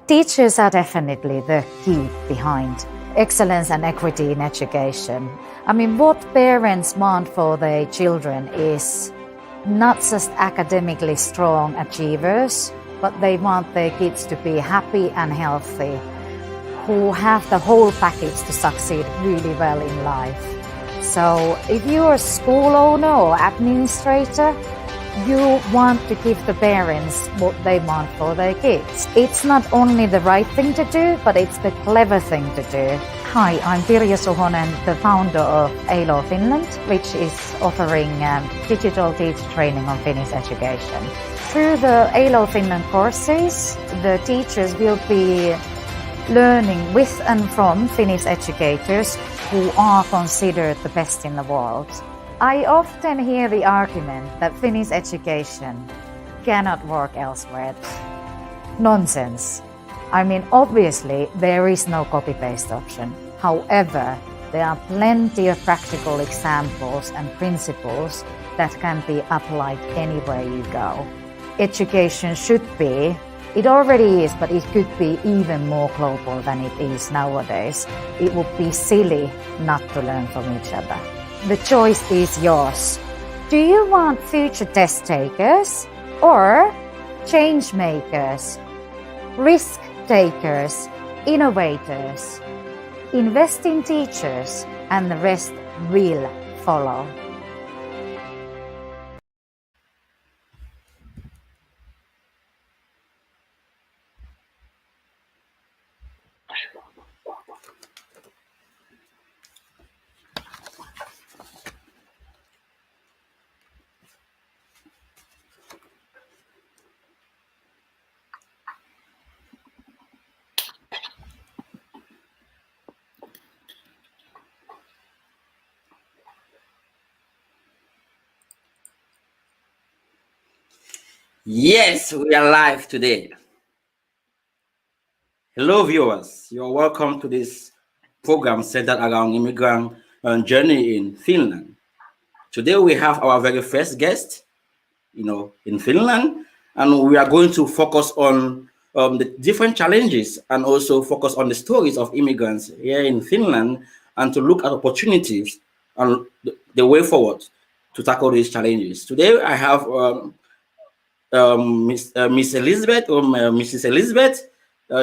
Teachers are definitely the key behind excellence and equity in education. I mean, what parents want for their children is not just academically strong achievers, but they want their kids to be happy and healthy, who have the whole package to succeed really well in life. So if you're a school owner or administrator, you want to give the parents what they want for their kids. It's not only the right thing to do, but it's the clever thing to do. Hi, I'm Pirjo Suhonen, the founder of ALO Finland, which is offering digital teacher training on Finnish education. Through the ALO Finland courses, the teachers will be learning with and from Finnish educators who are considered the best in the world. I often hear the argument that Finnish education cannot work elsewhere. Nonsense. I mean, obviously, there is no copy-paste option. However, there are plenty of practical examples and principles that can be applied anywhere you go. Education should be, it already is, but it could be even more global than it is nowadays. It would be silly not to learn from each other. The choice is yours. Do you want future test takers or change makers, risk takers, innovators? Invest in teachers and the rest will follow. Yes, we are live today. Hello, viewers. You're welcome to this program centered around immigrant journey in Finland. Today, we have our very first guest, in Finland, and we are going to focus on the different challenges and also focus on the stories of immigrants here in Finland and to look at opportunities and the way forward to tackle these challenges. Today, I have Miss Elizabeth or Mrs. Elizabeth.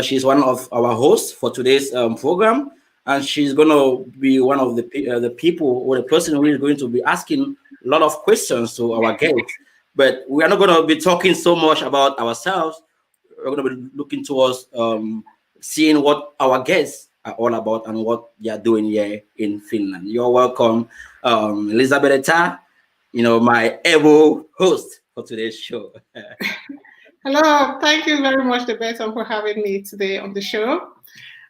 She's one of our hosts for today's program, and she's going to be one of the people or the person who is going to be asking a lot of questions to our guests. But we are not going to be talking so much about ourselves. We're going to be looking towards seeing what our guests are all about and what they are doing here in Finland. You're welcome, Elizabeth, my able host for today's show. Hello, thank you very much, Debeton, for having me today on the show.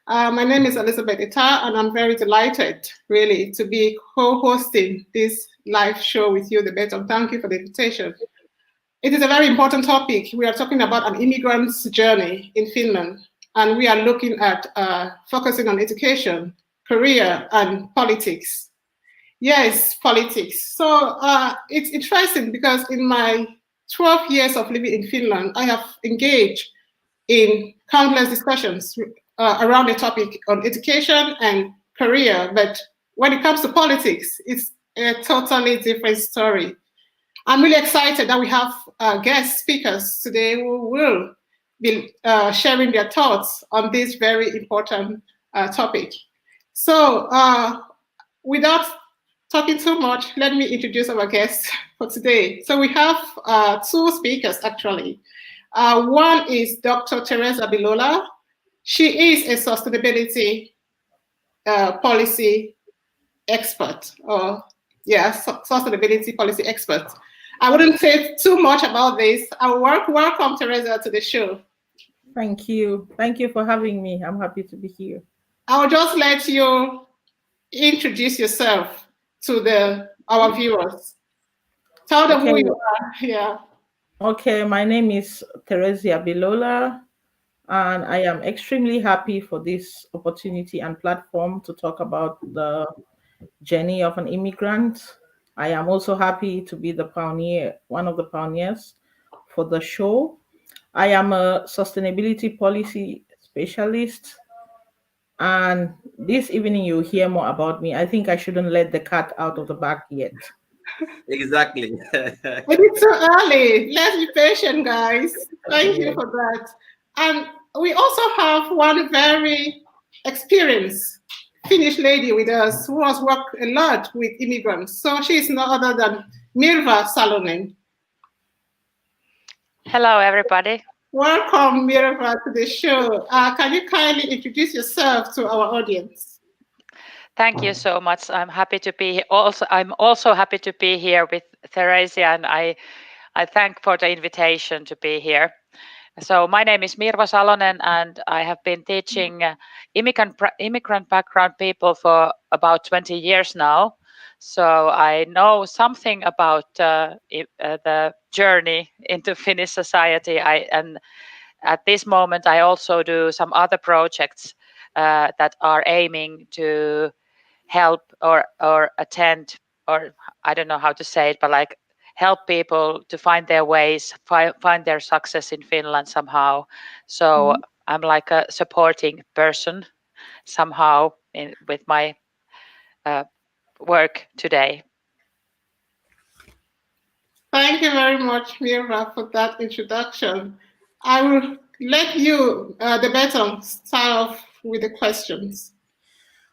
My name is Elizabeth Ita, and I'm very delighted, really, to be co-hosting this live show with you, Debeton. Thank you for the invitation. It is a very important topic. We are talking about an immigrant's journey in Finland, and we are looking at focusing on education, career, and politics. Yes, politics. So it's interesting because in my 12 years of living in Finland, I have engaged in countless discussions around the topic on education and career. But when it comes to politics, it's a totally different story. I'm really excited that we have guest speakers today who will be sharing their thoughts on this very important topic. So without talking too much, let me introduce our guests for today. So we have two speakers, actually. One is Dr. Teresa Bilola. She is a sustainability policy expert, sustainability policy expert. I wouldn't say too much about this. Welcome, Teresa, to the show. Thank you. Thank you for having me. I'm happy to be here. I'll just let you introduce yourself to our viewers. Tell them who you are. Yeah. Okay, my name is Teresa Bilola, and I am extremely happy for this opportunity and platform to talk about the journey of an immigrant. I am also happy to be one of the pioneers for the show. I am a sustainability policy specialist. And this evening you'll hear more about me. I think I shouldn't let the cat out of the bag yet. Exactly. It's too early. Let's be patient, guys. Thank you for that. And we also have one very experienced Finnish lady with us who has worked a lot with immigrants. So she is no other than Mirva Salonen. Hello, everybody. Welcome, Mirva, to the show. Can you kindly introduce yourself to our audience? Thank you so much. I'm happy to be I'm also happy to be here with Theresia, and I thank for the invitation to be here. So my name is Mirva Salonen, and I have been teaching immigrant background people for about 20 years now. So I know something about the journey into Finnish society. And at this moment, I also do some other projects that are aiming to help or attend, or I don't know how to say it, but like help people to find their ways, find their success in Finland somehow. So I'm like a supporting person somehow with my work today. Thank you very much, Mirva, for that introduction. I will let you, the baton, start off with the questions.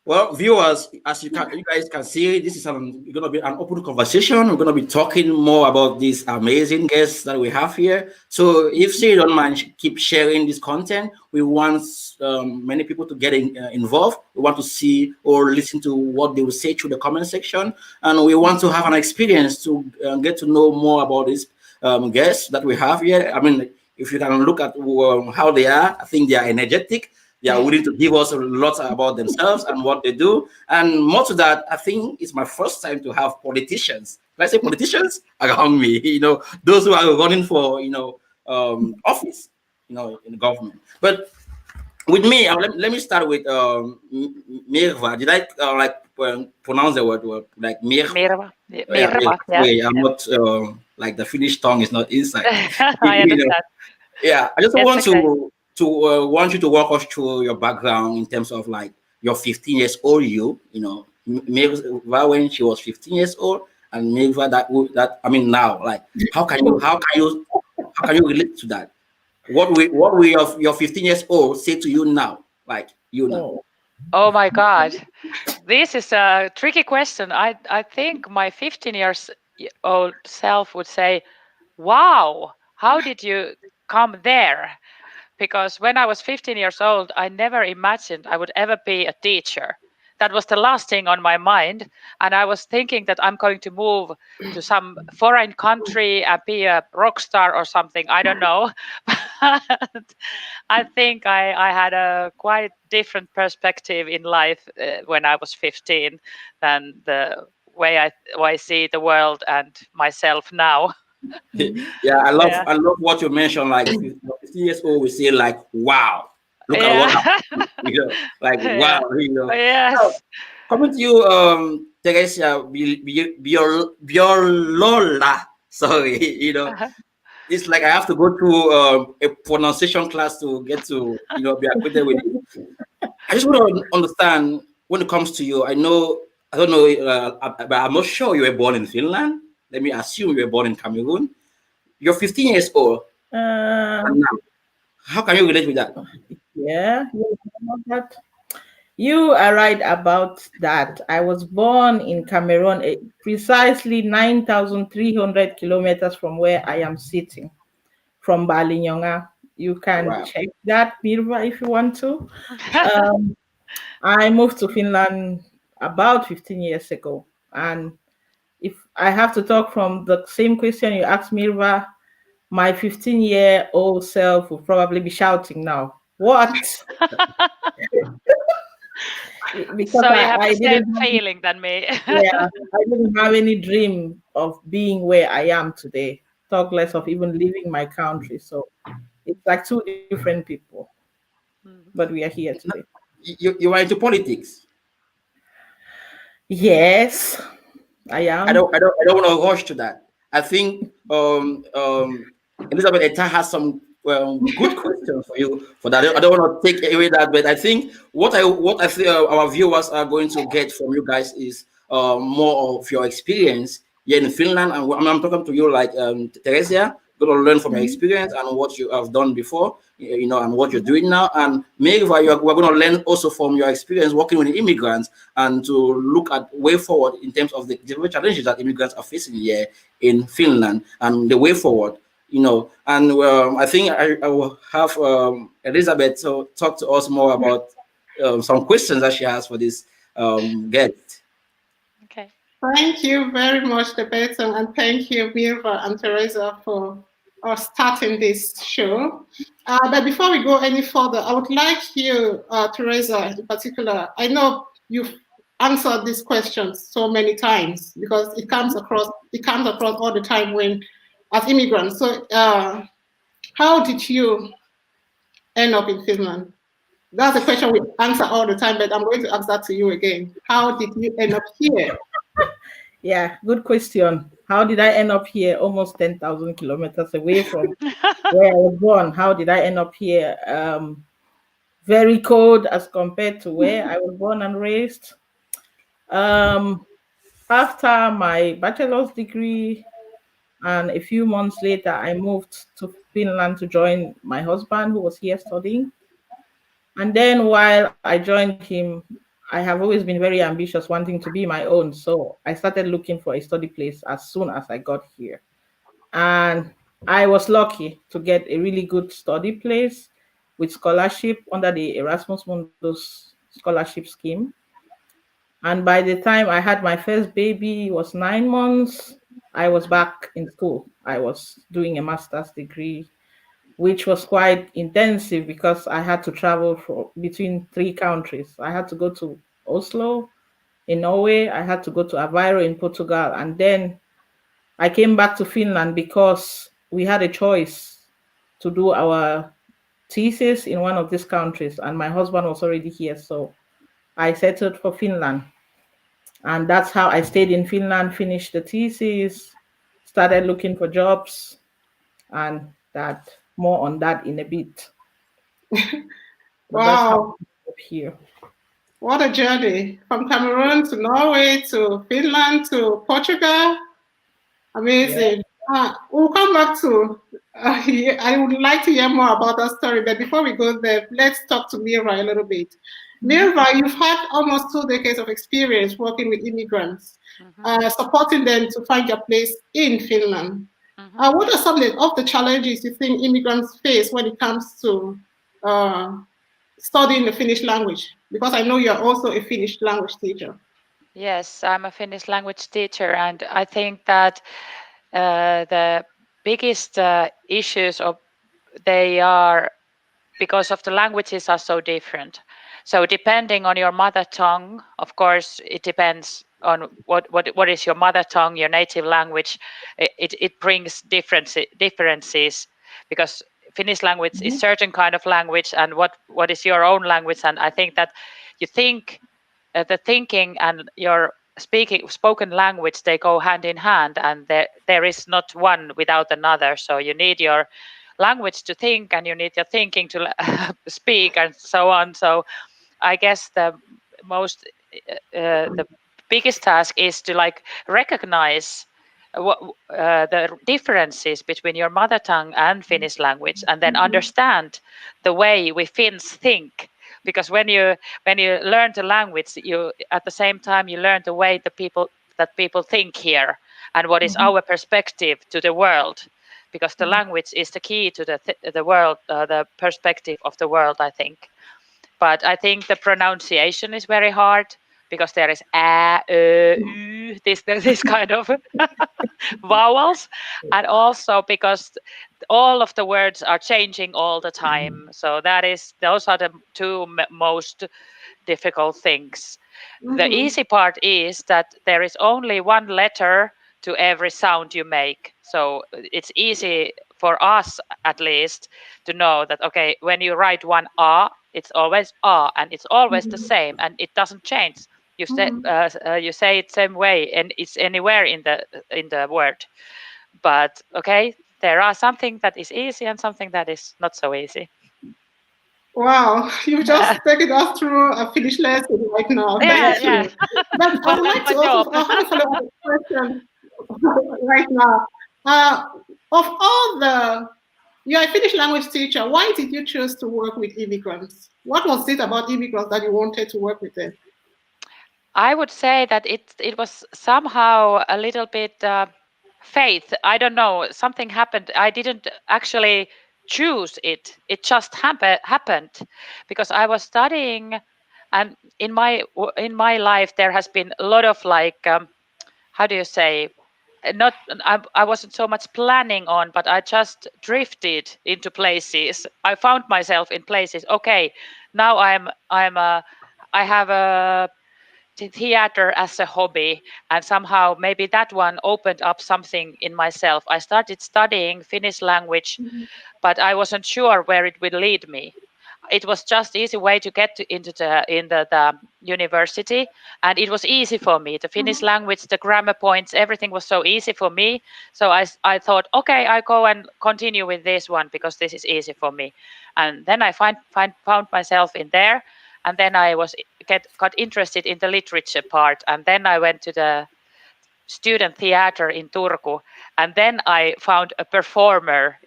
Well, viewers, as you guys can see, this is going to be an open conversation. We're going to be talking more about these amazing guests that we have here. So if you don't mind, keep sharing this content. We want many people to get involved. We want to see or listen to what they will say through the comment section. And we want to have an experience to get to know more about these guests that we have here. I mean, if you can look at how they are, I think they are energetic. They are willing to give us a lot about themselves and what they do. And more to that, I think it's my first time to have politicians. When I say politicians around me, those who are running for, office, in the government. But with me, let me start with Mirva. Did I pronounce the word like Mirva? Mirva, yeah. I'm not like the Finnish tongue is not inside. I understand. Yeah, I just want you to walk us through your background in terms of like your 15 years old Mirva when she was 15 years old, and Mirva that I mean now, like how can you relate to that? What will your 15 years old say to you now? Like now. Oh my God, this is a tricky question. I think my 15 years old self would say, "Wow, how did you come there?" Because when I was 15 years old, I never imagined I would ever be a teacher. That was the last thing on my mind. And I was thinking that I'm going to move to some foreign country and be a rock star or something. I don't know. But I think I had a quite different perspective in life when I was 15 than the way I see the world and myself now. Yeah, I love what you mentioned. Like 15 years old, we say like, "Wow, look at what happened." Like wow, Yes. Now, coming to you, Teresia Biolola. Sorry, it's like I have to go through a pronunciation class to get to be acquainted with it. I just want to understand when it comes to you. I don't know, but I'm not sure you were born in Finland. Let me assume you were born in Cameroon. You're 15 years old. And now, how can you relate with that? Yeah, you are right about that. I was born in Cameroon, precisely 9,300 kilometers from where I am sitting, from Balinyonga. You can check that, Mirva, if you want to. I moved to Finland about 15 years ago. And if I have to talk from the same question you asked Mirva, my 15-year-old self will probably be shouting now, "What?" Because so you have the same feeling than me. Yeah, I didn't have any dream of being where I am today, talk less of even leaving my country. So it's like two different people, but we are here today. You are into politics? Yes, I am. I don't want to rush to that. I think Elizabeth Etta has some Well, good question for you for that. I don't want to take away that, but I think what I think our viewers are going to get from you guys is more of your experience here in Finland. And I'm talking to you like Teresia, going to learn from your experience and what you have done before, and what you're doing now. And Merva, we're going to learn also from your experience working with immigrants and to look at way forward in terms of the different challenges that immigrants are facing here in Finland and the way forward. And I think I will have Elizabeth to talk to us more about some questions that she has for this guest. Okay. Thank you very much, Debeton, and thank you, Mirva and Teresa, for starting this show. But before we go any further, I would like you, Teresa, in particular. I know you've answered these questions so many times because it comes across all the time when as immigrants. So, how did you end up in Finland? That's a question we answer all the time, but I'm going to ask that to you again. How did you end up here? Yeah, good question. How did I end up here, almost 10,000 kilometers away from where I was born? How did I end up here? Very cold as compared to where I was born and raised. After my bachelor's degree, and a few months later, I moved to Finland to join my husband, who was here studying. And then while I joined him, I have always been very ambitious, wanting to be my own. So I started looking for a study place as soon as I got here. And I was lucky to get a really good study place with scholarship under the Erasmus Mundus scholarship scheme. And by the time I had my first baby, it was 9 months, I was back in school. I was doing a master's degree, which was quite intensive because I had to travel between 3 countries. I had to go to Oslo in Norway, I had to go to Aveiro in Portugal, and then I came back to Finland because we had a choice to do our thesis in one of these countries, and my husband was already here, so I settled for Finland. And that's how I stayed in Finland, finished the thesis, started looking for jobs, and that more on that in a bit. Wow. Here. What a journey from Cameroon to Norway to Finland to Portugal. Amazing. Yeah. We'll come back to, I would like to hear more about that story, but before we go there, let's talk to Mirva a little bit. Mirva, you've had almost 2 decades of experience working with immigrants, supporting them to find their place in Finland. What are some of the challenges you think immigrants face when it comes to studying the Finnish language? Because I know you're also a Finnish language teacher. Yes, I'm a Finnish language teacher, and I think that the biggest issues they are because of the languages are so different. So depending on your mother tongue, of course, it depends on what is your mother tongue, your native language. It brings differences because Finnish language is certain kind of language, and what is your own language. And I think that you think the thinking and your spoken language, they go hand in hand, and there is not one without another. So you need your language to think, and you need your thinking to speak, and so on. So I guess the biggest task is to recognize the differences between your mother tongue and Finnish language, and then understand the way we Finns think. Because when you learn the language, you at the same time you learn the way that people think here, and what is our perspective to the world. Because the language is the key to the world, the perspective of the world, I think. But I think the pronunciation is very hard because there is this kind of vowels, and also because all of the words are changing all the time. So those are the 2 most difficult things. The easy part is that there is only 1 letter to every sound you make. So it's easy for us, at least, to know that, okay, when you write one A, it's always A, and it's always the same, and it doesn't change. You say it same way, and it's anywhere in the word. But okay, there are something that is easy and something that is not so easy. Wow, you've just taken us through a Finnish lesson right now. Thank you. But I would like to also have a follow-up question right now. Of all you're a Finnish language teacher. Why did you choose to work with immigrants? What was it about immigrants that you wanted to work with them? I would say that it was somehow a little bit faith. I don't know. Something happened. I didn't actually choose it. It just happened because I was studying, and in my life there has been a lot of like how do you say? Not I wasn't so much planning on, but I just drifted into places. I found myself in places. Okay, now I have a theater as a hobby, and somehow maybe that one opened up something in myself. I started studying Finnish language, but I wasn't sure where it would lead me. It was just easy way to get into the university, and it was easy for me. The Finnish language, the grammar points, everything was so easy for me. So I thought, okay, I go and continue with this one because this is easy for me. And then I found myself in there, and then I got interested in the literature part, and then I went to the student theater in Turku, and then I found a performer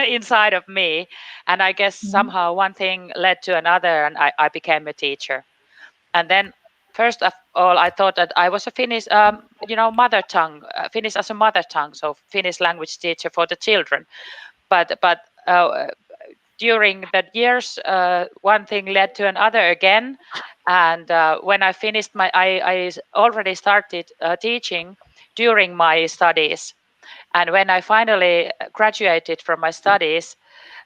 inside of me, and I guess somehow one thing led to another, and I became a teacher. And then first of all, I thought that I was a Finnish, mother tongue, Finnish as a mother tongue, so Finnish language teacher for the children. But during the years, one thing led to another again, and when I finished I already started teaching during my studies. And when I finally graduated from my studies,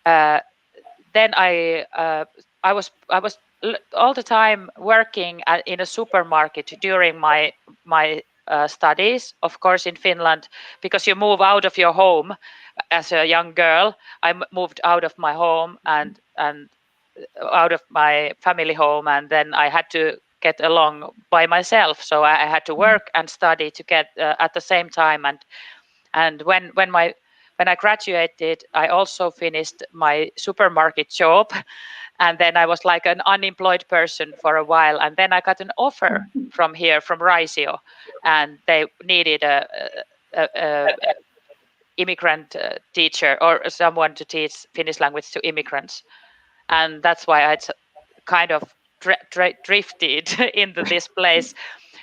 then I was all the time working in a supermarket during my studies. Of course, in Finland, because you move out of your home as a young girl, I moved out of my home and out of my family home, and then I had to get along by myself. So I had to work and study to get at the same time. And when I graduated, I also finished my supermarket job, and then I was like an unemployed person for a while. And then I got an offer from Raisio, and they needed a immigrant teacher or someone to teach Finnish language to immigrants, and that's why I kind of drifted into this place.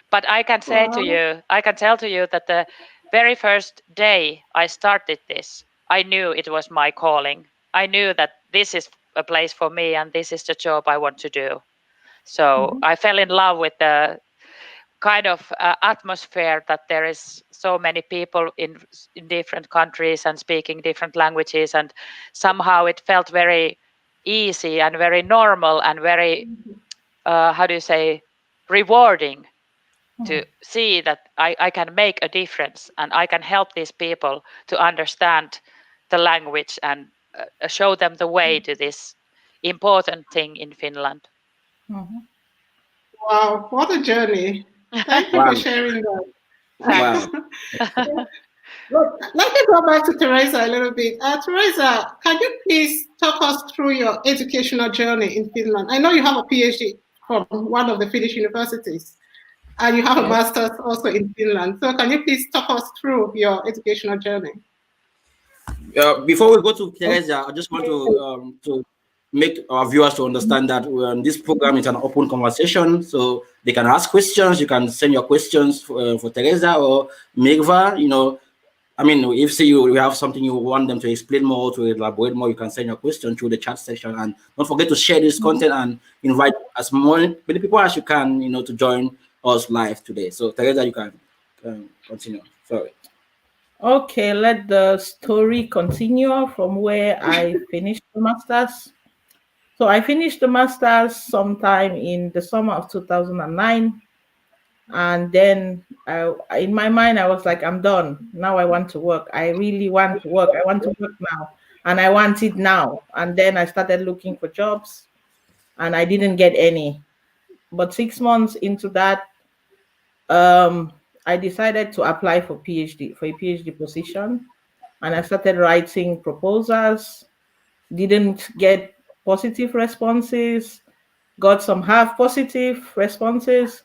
But I can say to you, I can tell to you that the very first day I started this, I knew it was my calling. I knew that this is a place for me and this is the job I want to do. So I fell in love with the kind of atmosphere that there is so many people in different countries and speaking different languages, and somehow it felt very easy and very normal and very how do you say, rewarding to see that I can make a difference and I can help these people to understand the language and show them the way to this important thing in Finland. Wow, what a journey. Thank you for sharing that. Wow. Look, let me go back to Teresa a little bit. Teresa, can you please talk us through your educational journey in Finland? I know you have a PhD from one of the Finnish universities, and you have a master's also in Finland. So can you please talk us through your educational journey? Before we go to Teresa, I just want to make our viewers to understand that this program is an open conversation, so they can ask questions. You can send your questions for Teresa or Mirva. I mean, if you have something you want them to explain more, to elaborate more, you can send your question through the chat section. And don't forget to share this content and invite as many people as you can, to join us live today. So Teresa, you can continue. Sorry. Okay, let the story continue from where I finished the master's. So I finished the master's sometime in the summer of 2009. And then in my mind, I was like, I'm done. Now I want to work. I really want to work. I want to work now. And I want it now. And then I started looking for jobs and I didn't get any. But 6 months into that, I decided to apply for a PhD position. and I started writing proposals. Didn't get positive responses, got some half positive responses.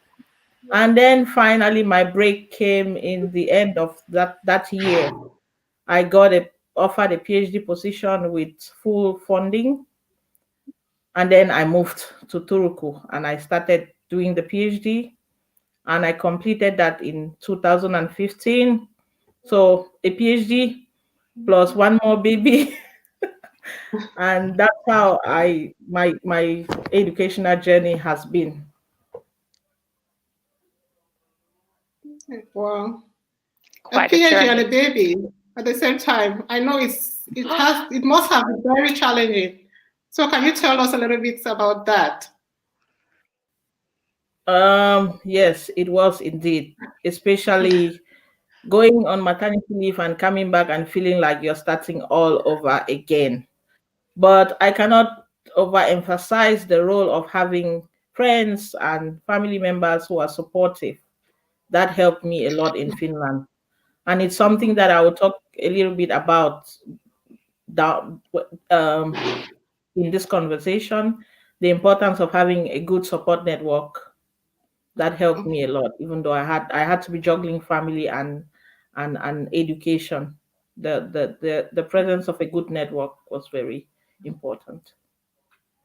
And then finally, my break came in the end of that year. I got offered a PhD position with full funding. And then I moved to Turku and I started doing the PhD. And I completed that in 2015. So a PhD plus one more baby. And that's how my educational journey has been. Wow. A Quite a PhD and journey. a baby at the same time. I know it must have been very challenging. So can you tell us a little bit about that? Yes, it was indeed, especially going on maternity leave and coming back and feeling like you're starting all over again. But I cannot overemphasize the role of having friends and family members who are supportive. That helped me a lot in Finland. And it's something that I will talk a little bit about down, in this conversation, the importance of having a good support network. That helped me a lot, even though I had to be juggling family and education. The presence of a good network was very important.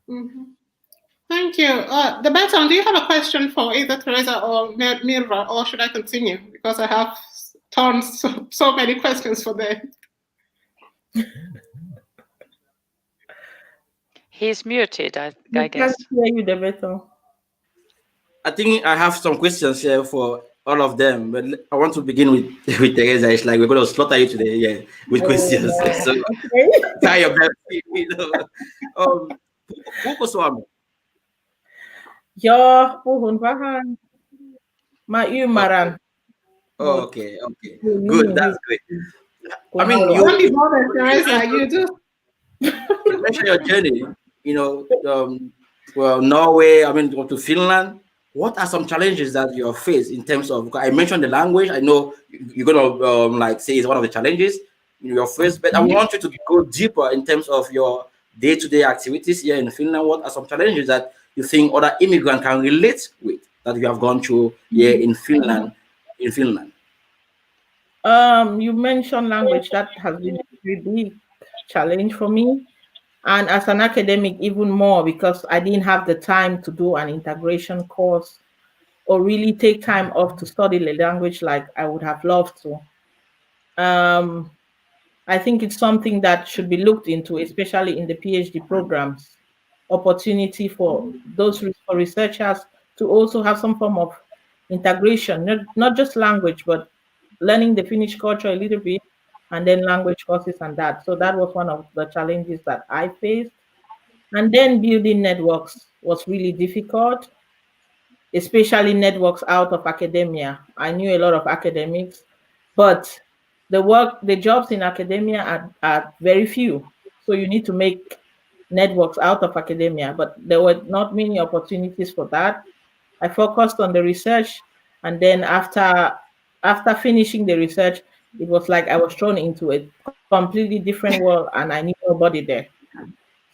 Mm-hmm. Thank you. The Beton, do you have a question for either Teresa or Mirva, or should I continue? Because I have tons, so many questions for them. He's muted, I We guess. can't hear you, the Beton. I think I have some questions here for all of them, but I want to begin with with Teresa. It's like we're going to slaughter you today, yeah, with questions. So Okay. try your best, you know. Puko Swami. Joo, puhun vähän. Mä ymmärrän. Okay, good. That's great. I mean, Don't be bothered, Teresa. You do. you mentioned your journey, you know, well, Norway, I mean, to Finland. What are some challenges that you have faced in terms of? I mentioned the language. I know you're gonna like say it's one of the challenges in your first, but I want you to go deeper in terms of your day-to-day activities here in Finland. What are some challenges that you think other immigrants can relate with that you have gone through here in Finland? In Finland. You mentioned language. That has been a very big challenge for me. And as an academic, even more because I didn't have the time to do an integration course or really take time off to study the language like I would have loved to. I think it's something that should be looked into, especially in the PhD programs. Opportunity for for researchers to also have some form of integration, not just language, but learning the Finnish culture a little bit, and then language courses and that. So that was one of the challenges that I faced. And then building networks was really difficult, especially networks out of academia. I knew a lot of academics, but the jobs in academia are very few. So you need to make networks out of academia, but there were not many opportunities for that. I focused on the research, and then after finishing the research, it was like I was thrown into a completely different world, and I knew nobody there.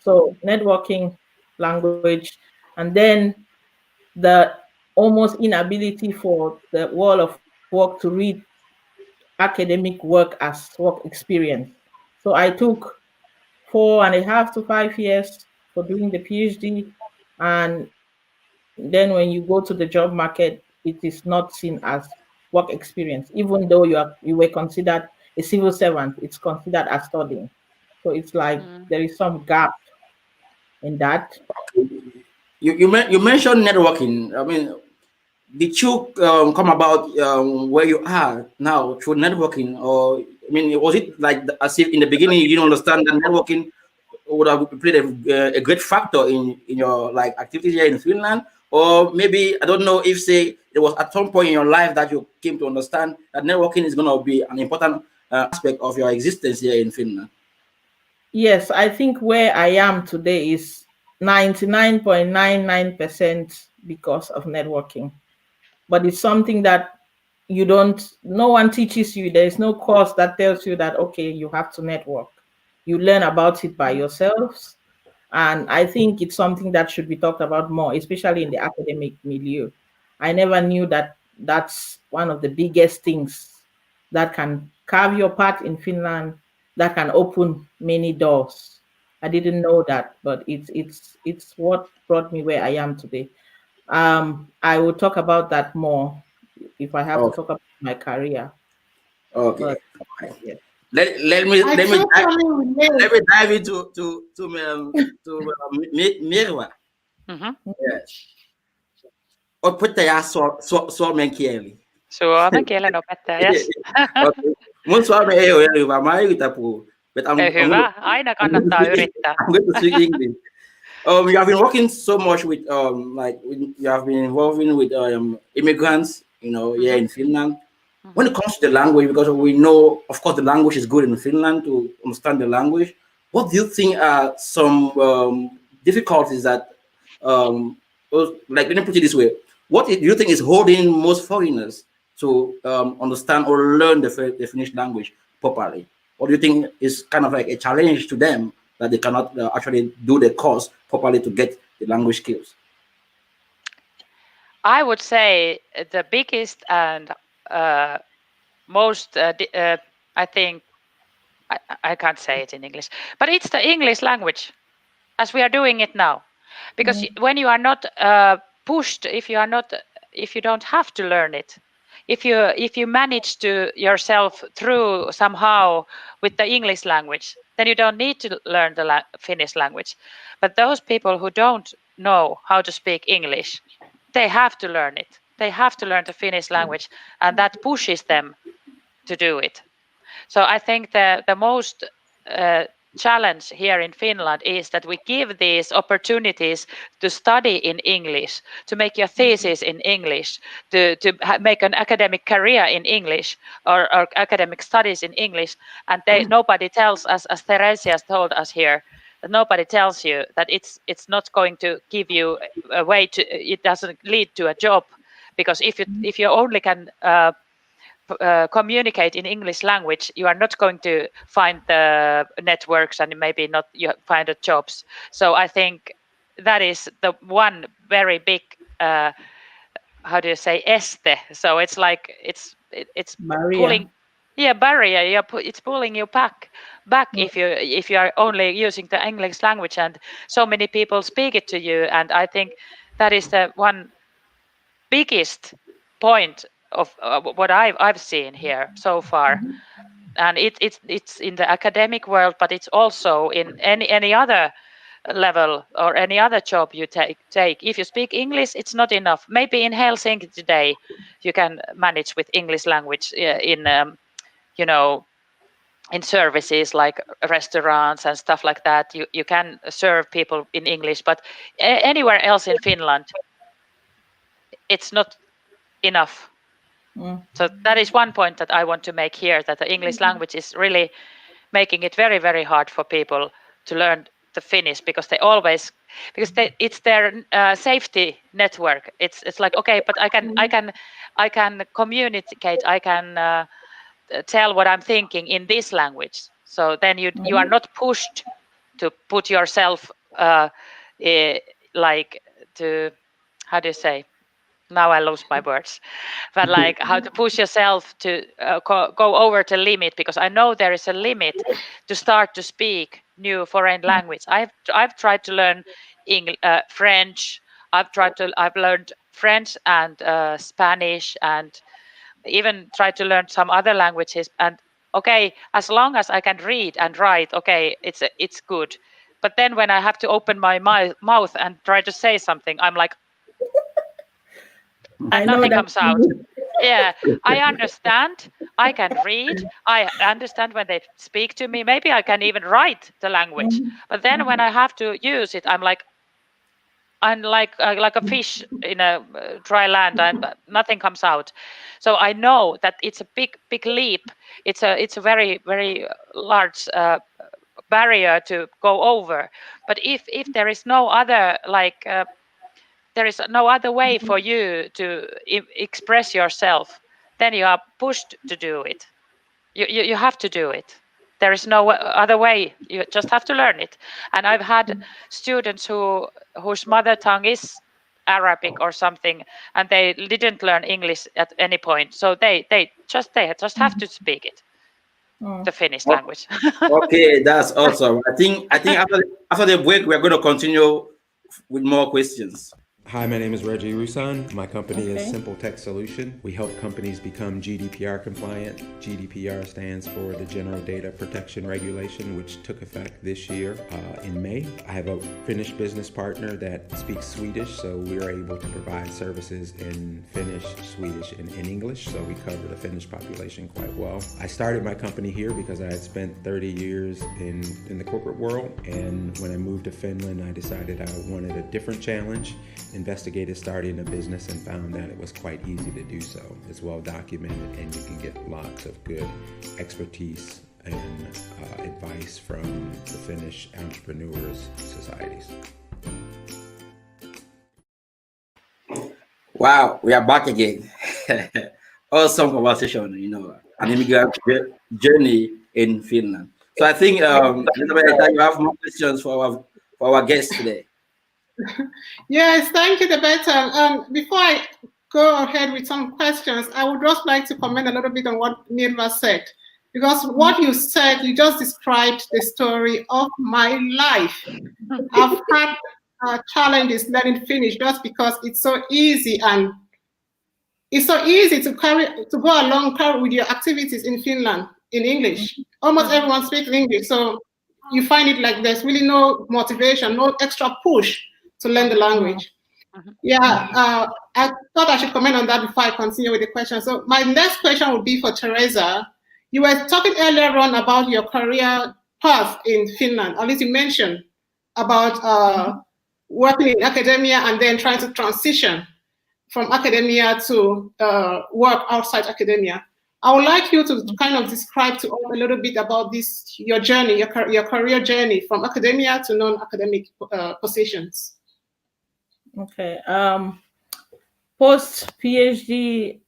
So networking, language, and then the almost inability for the world of work to read academic work as work experience. So I took 4.5 to 5 years for doing the PhD. And then when you go to the job market, it is not seen as work experience, even though you were considered a civil servant, it's considered as studying. So it's like there is some gap in that. You mentioned networking. I mean, did you come about where you are now through networking, or I mean, was it like as if in the beginning you didn't understand that networking would have played a great factor in your like activities here in Finland, or maybe I don't know if say it was at some point in your life that you came to understand that networking is going to be an important aspect of your existence here in Finland. Yes, I think where I am today is 99.99% because of networking. But it's something that no one teaches you. There is no course that tells you that, okay, you have to network. You learn about it by yourselves. And I think it's something that should be talked about more, especially in the academic milieu. I never knew that that's one of the biggest things that can carve your path in Finland, that can open many doors. I didn't know that, but it's what brought me where I am today. I will talk about that more if I have to Okay. talk about my career. Okay. But Fine. yeah. I totally relate. Let me dive into Mirwa. Mhm. Yes. Opettaja suomen kieli. Suomen kielen opettaja, yes. Okay. Mun suomi ei ole hyvä. Mä yritän puhua. But Hyvä, aina kannattaa yrittää. I'm going to speak English. You have been working so much with you have been involving with immigrants, here in Finland. When it comes to the language, because we know, of course, the language is good in Finland to understand the language. What do you think are some difficulties that, like, let me put it this way: what do you think is holding most foreigners to understand or learn the Finnish language properly? What do you think is kind of like a challenge to them that they cannot actually do the course properly to get the language skills? I would say the biggest and most, I think, I can't say it in English, but it's the English language as we are doing it now. Because when you are not pushed, if you don't have to learn it, if you manage to yourself through somehow with the English language, then you don't need to learn the Finnish language. But those people who don't know how to speak English, they have to learn it. They have to learn the Finnish language, and that pushes them to do it. So I think the most challenge here in Finland is that we give these opportunities to study in English, to make your thesis in English, to make an academic career in English or academic studies in English. And nobody tells us, as Theresia has told us here, that nobody tells you that it's not going to give you a way to, it doesn't lead to a job. Because if you only can communicate in English language, you are not going to find the networks and maybe not you find the jobs. So I think that is the one very big, how do you say, este. So it's like it's Maria. pulling, barrier. It's pulling you back if you are only using the English language, and so many people speak it to you. And I think that is the one biggest point of what I've seen here so far. And it's in the academic world, but it's also in any other level or any other job you take. If you speak English, it's not enough. Maybe in Helsinki today you can manage with English language in in services like restaurants and stuff like that. You can serve people in English, but anywhere else in Finland it's not enough. So that is one point that I want to make here, that the English language is really making it very, very hard for people to learn the Finnish, because it's their safety network. It's like, okay, but I can communicate, I can tell what I'm thinking in this language. So then you are not pushed to put yourself like to, how do you say? Now I lose my words, but like how to push yourself to go over the limit, because I know there is a limit to start to speak new foreign language. I've tried to learn French. I've learned French and Spanish, and even tried to learn some other languages. And okay, as long as I can read and write, okay, it's good. But then when I have to open my mouth and try to say something, I'm like, and nothing comes out. Yeah, I understand. I can read. I understand when they speak to me. Maybe I can even write the language. But then when I have to use it, I'm like a fish in a dry land, and nothing comes out. So I know that it's a big leap. It's a very, very large barrier to go over. But if there is no other there is no other way for you to express yourself, then you are pushed to do it. You have to do it. There is no other way. You just have to learn it. And I've had students whose mother tongue is Arabic or something, and they didn't learn English at any point. So they just have to speak it, the Finnish language. Okay, that's awesome. I think after the break, we're going to continue with more questions. Hi, my name is Reggie Rusan. My company is Simple Tech Solution. We help companies become GDPR compliant. GDPR stands for the General Data Protection Regulation, which took effect this year in May. I have a Finnish business partner that speaks Swedish, so we are able to provide services in Finnish, Swedish, and in English, so we cover the Finnish population quite well. I started my company here because I had spent 30 years in the corporate world, and when I moved to Finland, I decided I wanted a different challenge. Investigated starting a business and found that it was quite easy to do so. It's well documented, and you can get lots of good expertise and advice from the Finnish entrepreneurs societies. Wow, we are back again. Awesome conversation, an immigrant journey in Finland. So I think, Elizabeth, you have more questions for our guest today. Yes, thank you, Debeta. Before I go ahead with some questions, I would just like to comment a little bit on what Mirva said, because what you said, you just described the story of my life. I've had challenges learning Finnish just because it's so easy, and it's so easy to go along with your activities in Finland in English. Almost everyone speaks English, so you find it like there's really no motivation, no extra push to learn the language. I thought I should comment on that before I continue with the question. So my next question would be for Teresa. You were talking earlier on about your career path in Finland. At least you mentioned about working in academia and then trying to transition from academia to work outside academia. I would like you to kind of describe to us a little bit about your journey, your career journey from academia to non-academic positions. Okay. Post PhD,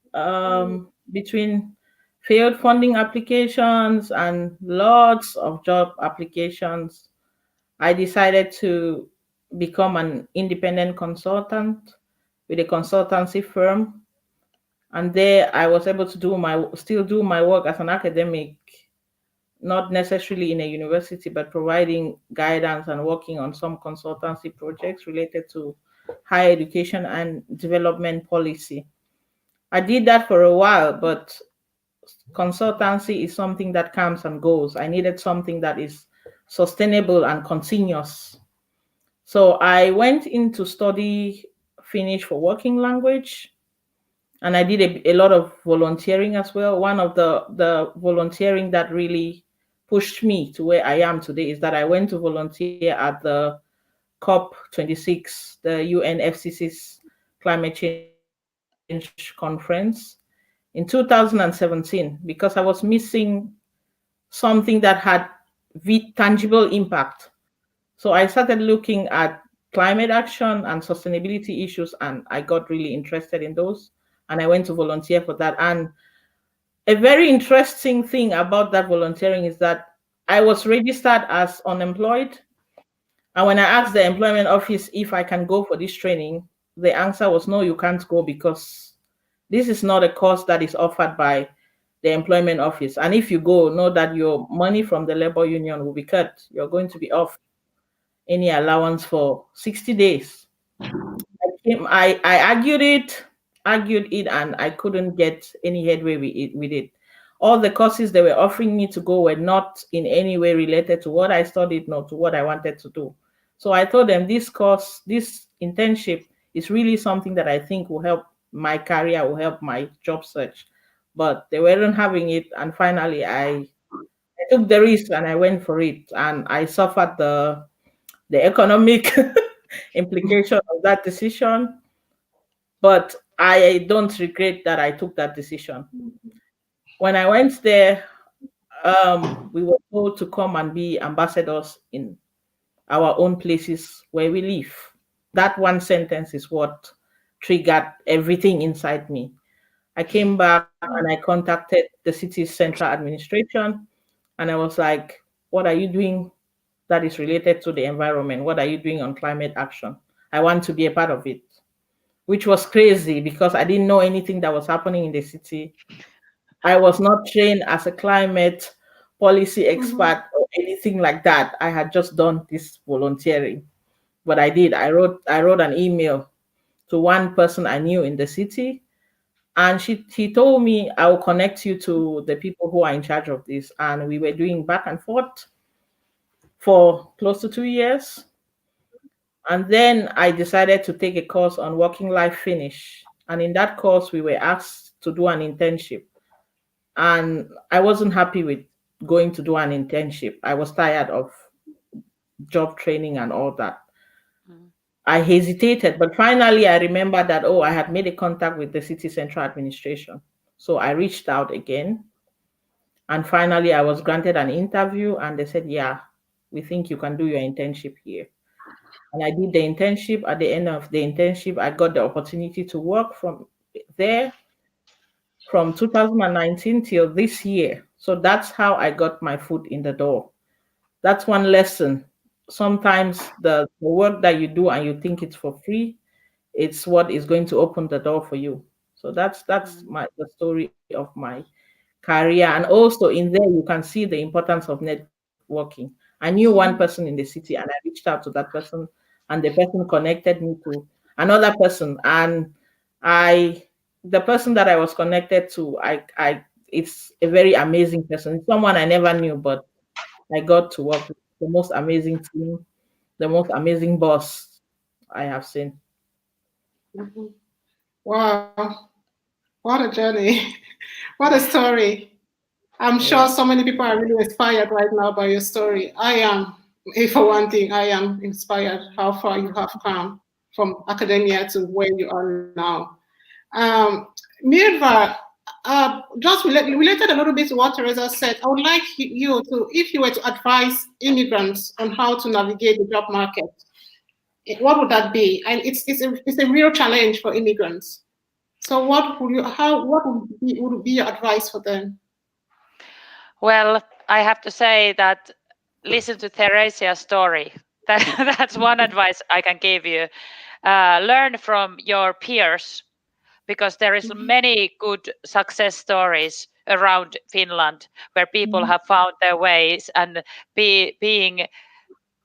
between failed funding applications and lots of job applications, I decided to become an independent consultant with a consultancy firm. And there I was able to still do my work as an academic, not necessarily in a university, but providing guidance and working on some consultancy projects related to higher education and development policy. I did that for a while, but consultancy is something that comes and goes. I needed something that is sustainable and continuous. So I went in to study Finnish for working language, and I did a lot of volunteering as well. One of the volunteering that really pushed me to where I am today is that I went to volunteer at the COP26, the UNFCCC's climate change conference in 2017, because I was missing something that had tangible impact. So I started looking at climate action and sustainability issues, and I got really interested in those. And I went to volunteer for that. And a very interesting thing about that volunteering is that I was registered as unemployed. And when I asked the employment office if I can go for this training, the answer was no, you can't go, because this is not a course that is offered by the employment office. And if you go, know that your money from the labor union will be cut. You're going to be off any allowance for 60 days. I argued it, and I couldn't get any headway with it. All the courses they were offering me to go were not in any way related to what I studied, nor to what I wanted to do. So I told them this course, this internship is really something that I think will help my career, will help my job search. But they weren't having it. And finally, I took the risk and I went for it. And I suffered the economic implication of that decision. But I don't regret that I took that decision. When I went there, we were told to come and be ambassadors in our own places where we live. That one sentence is what triggered everything inside me. I came back and I contacted the city's central administration, and I was like, what are you doing that is related to the environment? What are you doing on climate action? I want to be a part of it, which was crazy because I didn't know anything that was happening in the city. I was not trained as a climate policy expert or anything like that. I had just done this volunteering. But I did. I wrote an email to one person I knew in the city, and he told me, I will connect you to the people who are in charge of this. And we were doing back and forth for close to 2 years. And then I decided to take a course on working life Finnish. And in that course, we were asked to do an internship. And I wasn't happy with going to do an internship. I was tired of job training and all that. I hesitated, but finally I remembered that, oh, I had made a contact with the city central administration. So I reached out again. And finally I was granted an interview, and they said, yeah, we think you can do your internship here. And I did the internship. At the end of the internship, I got the opportunity to work from there from 2019 till this year. So that's how I got my foot in the door. That's one lesson. Sometimes the work that you do and you think it's for free, it's what is going to open the door for you. So that's the story of my career. And also in there you can see the importance of networking. I knew one person in the city and I reached out to that person, and the person connected me to another person. And I the person that I was connected to, I it's a very amazing person. It's someone I never knew, but I got to work with the most amazing team, the most amazing boss I have seen. Wow, what a journey. What a story. I'm sure so many people are really inspired right now by your story. I am, for one thing, I am inspired how far you have come from academia to where you are now. Mirva, just related a little bit to what Teresa said, I would like you to, if you were to advise immigrants on how to navigate the job market, what would that be? And it's a real challenge for immigrants. So what would be your advice for them? Well, I have to say that listen to Theresia's story. That's one advice I can give you. Learn from your peers, because there is many good success stories around Finland where people have found their ways and being,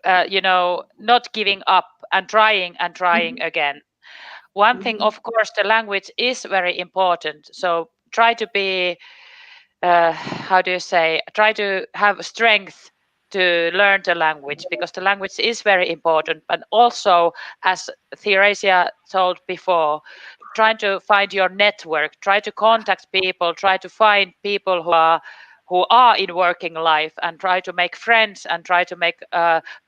not giving up and trying again. One thing, of course, the language is very important. So try to be, how do you say, try to have strength to learn the language, because the language is very important. But also, as Theresia told before, trying to find your network, try to contact people, try to find people who are in working life, and try to make friends and try to make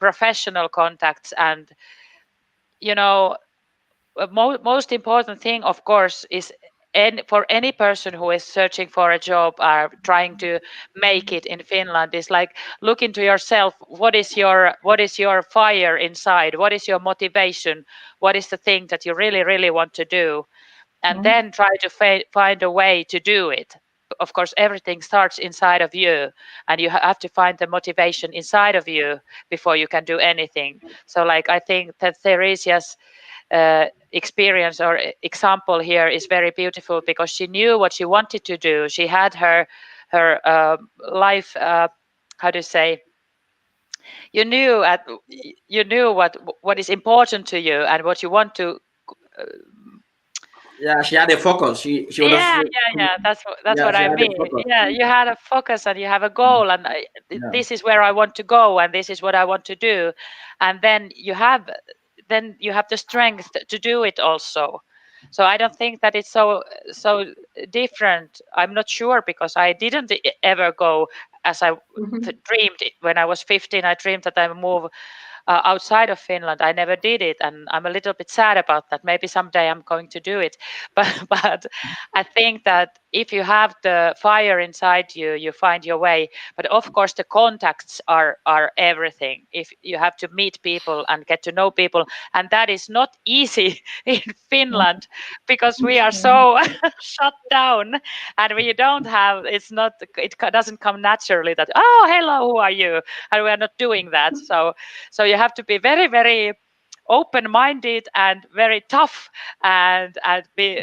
professional contacts. And most important thing, of course, is for any person who is searching for a job or trying to make it in Finland, is like, look into yourself. What is your fire inside? What is your motivation? What is the thing that you really, really want to do? And then try to find a way to do it. Of course, everything starts inside of you, and you have to find the motivation inside of you before you can do anything. So, like, I think that Theresia's experience or example here is very beautiful, because she knew what she wanted to do. She had her life. How to say? You knew what is important to you and what you want to. Yeah, she had a focus. She would Yeah. have. That's Yeah, what she I had a mean. focus. Yeah, you had a focus and you have a goal, and Yeah. this is where I want to go, and this is what I want to do, and then you have the strength to do it also. So I don't think that it's so different. I'm not sure, because I didn't ever go as I dreamed when I was 15. I dreamed that I would move outside of Finland. I never did it, and I'm a little bit sad about that. Maybe someday I'm going to do it, but I think that if you have the fire inside you, you find your way. But of course, the contacts are everything. If you have to meet people and get to know people, and that is not easy in Finland because we are so shut down, and we don't have. It doesn't come naturally that, oh, hello, who are you? And we are not doing that. So you have to be very, very open-minded and very tough, and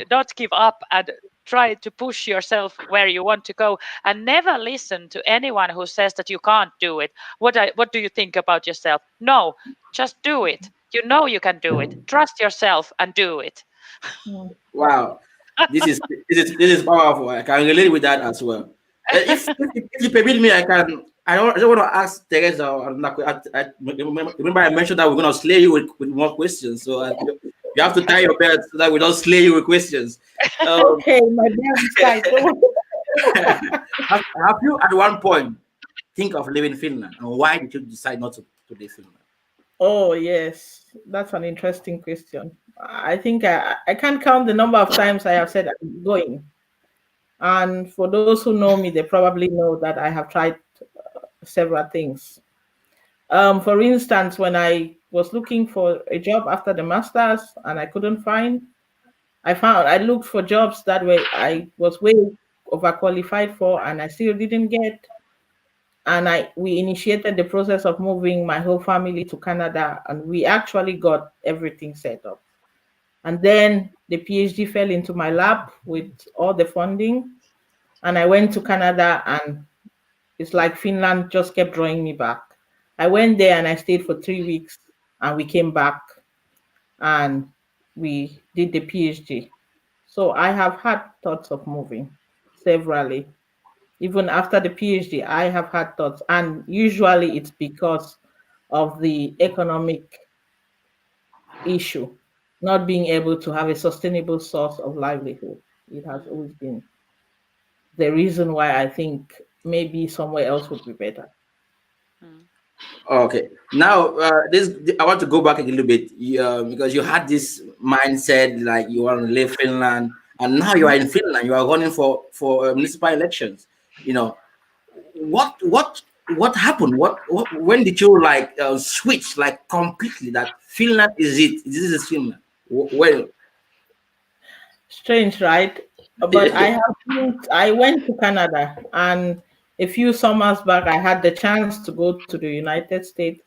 not give up, and try to push yourself where you want to go, and never listen to anyone who says that you can't do it. What do you think about yourself? No, just do it. You know you can do it. Trust yourself and do it. Wow, this is powerful. I can relate with that as well. If you permit me, I just want to ask Teresa. Remember, I mentioned that we're going to slay you with more questions. So you have to tie your belt so that we don't slay you with questions. Okay, my belt is tight. Have you at one point think of leaving Finland, and why did you decide not to leave Finland? Oh, yes, that's an interesting question. I think I can't count the number of times I have said I'm going. And for those who know me, they probably know that I have tried several things. For instance, when I was looking for a job after the master's and I couldn't find, I looked for jobs that I was way overqualified for, and I still didn't get. And we initiated the process of moving my whole family to Canada, and we actually got everything set up. And then the PhD fell into my lap with all the funding, and I went to Canada, and it's like Finland just kept drawing me back. I went there and I stayed for 3 weeks, and we came back and we did the PhD. So I have had thoughts of moving severally. Even after the PhD, I have had thoughts, and usually it's because of the economic issue, not being able to have a sustainable source of livelihood. It has always been the reason why I think maybe somewhere else would be better. Okay, now I want to go back a little bit because you had this mindset like you want to leave Finland, and now you are in Finland. You are running for municipal elections. You know, what happened? When did you like switch like completely that Finland is it? This is Finland. Well, Strange, right? But I went to Canada, and a few summers back, I had the chance to go to the United States.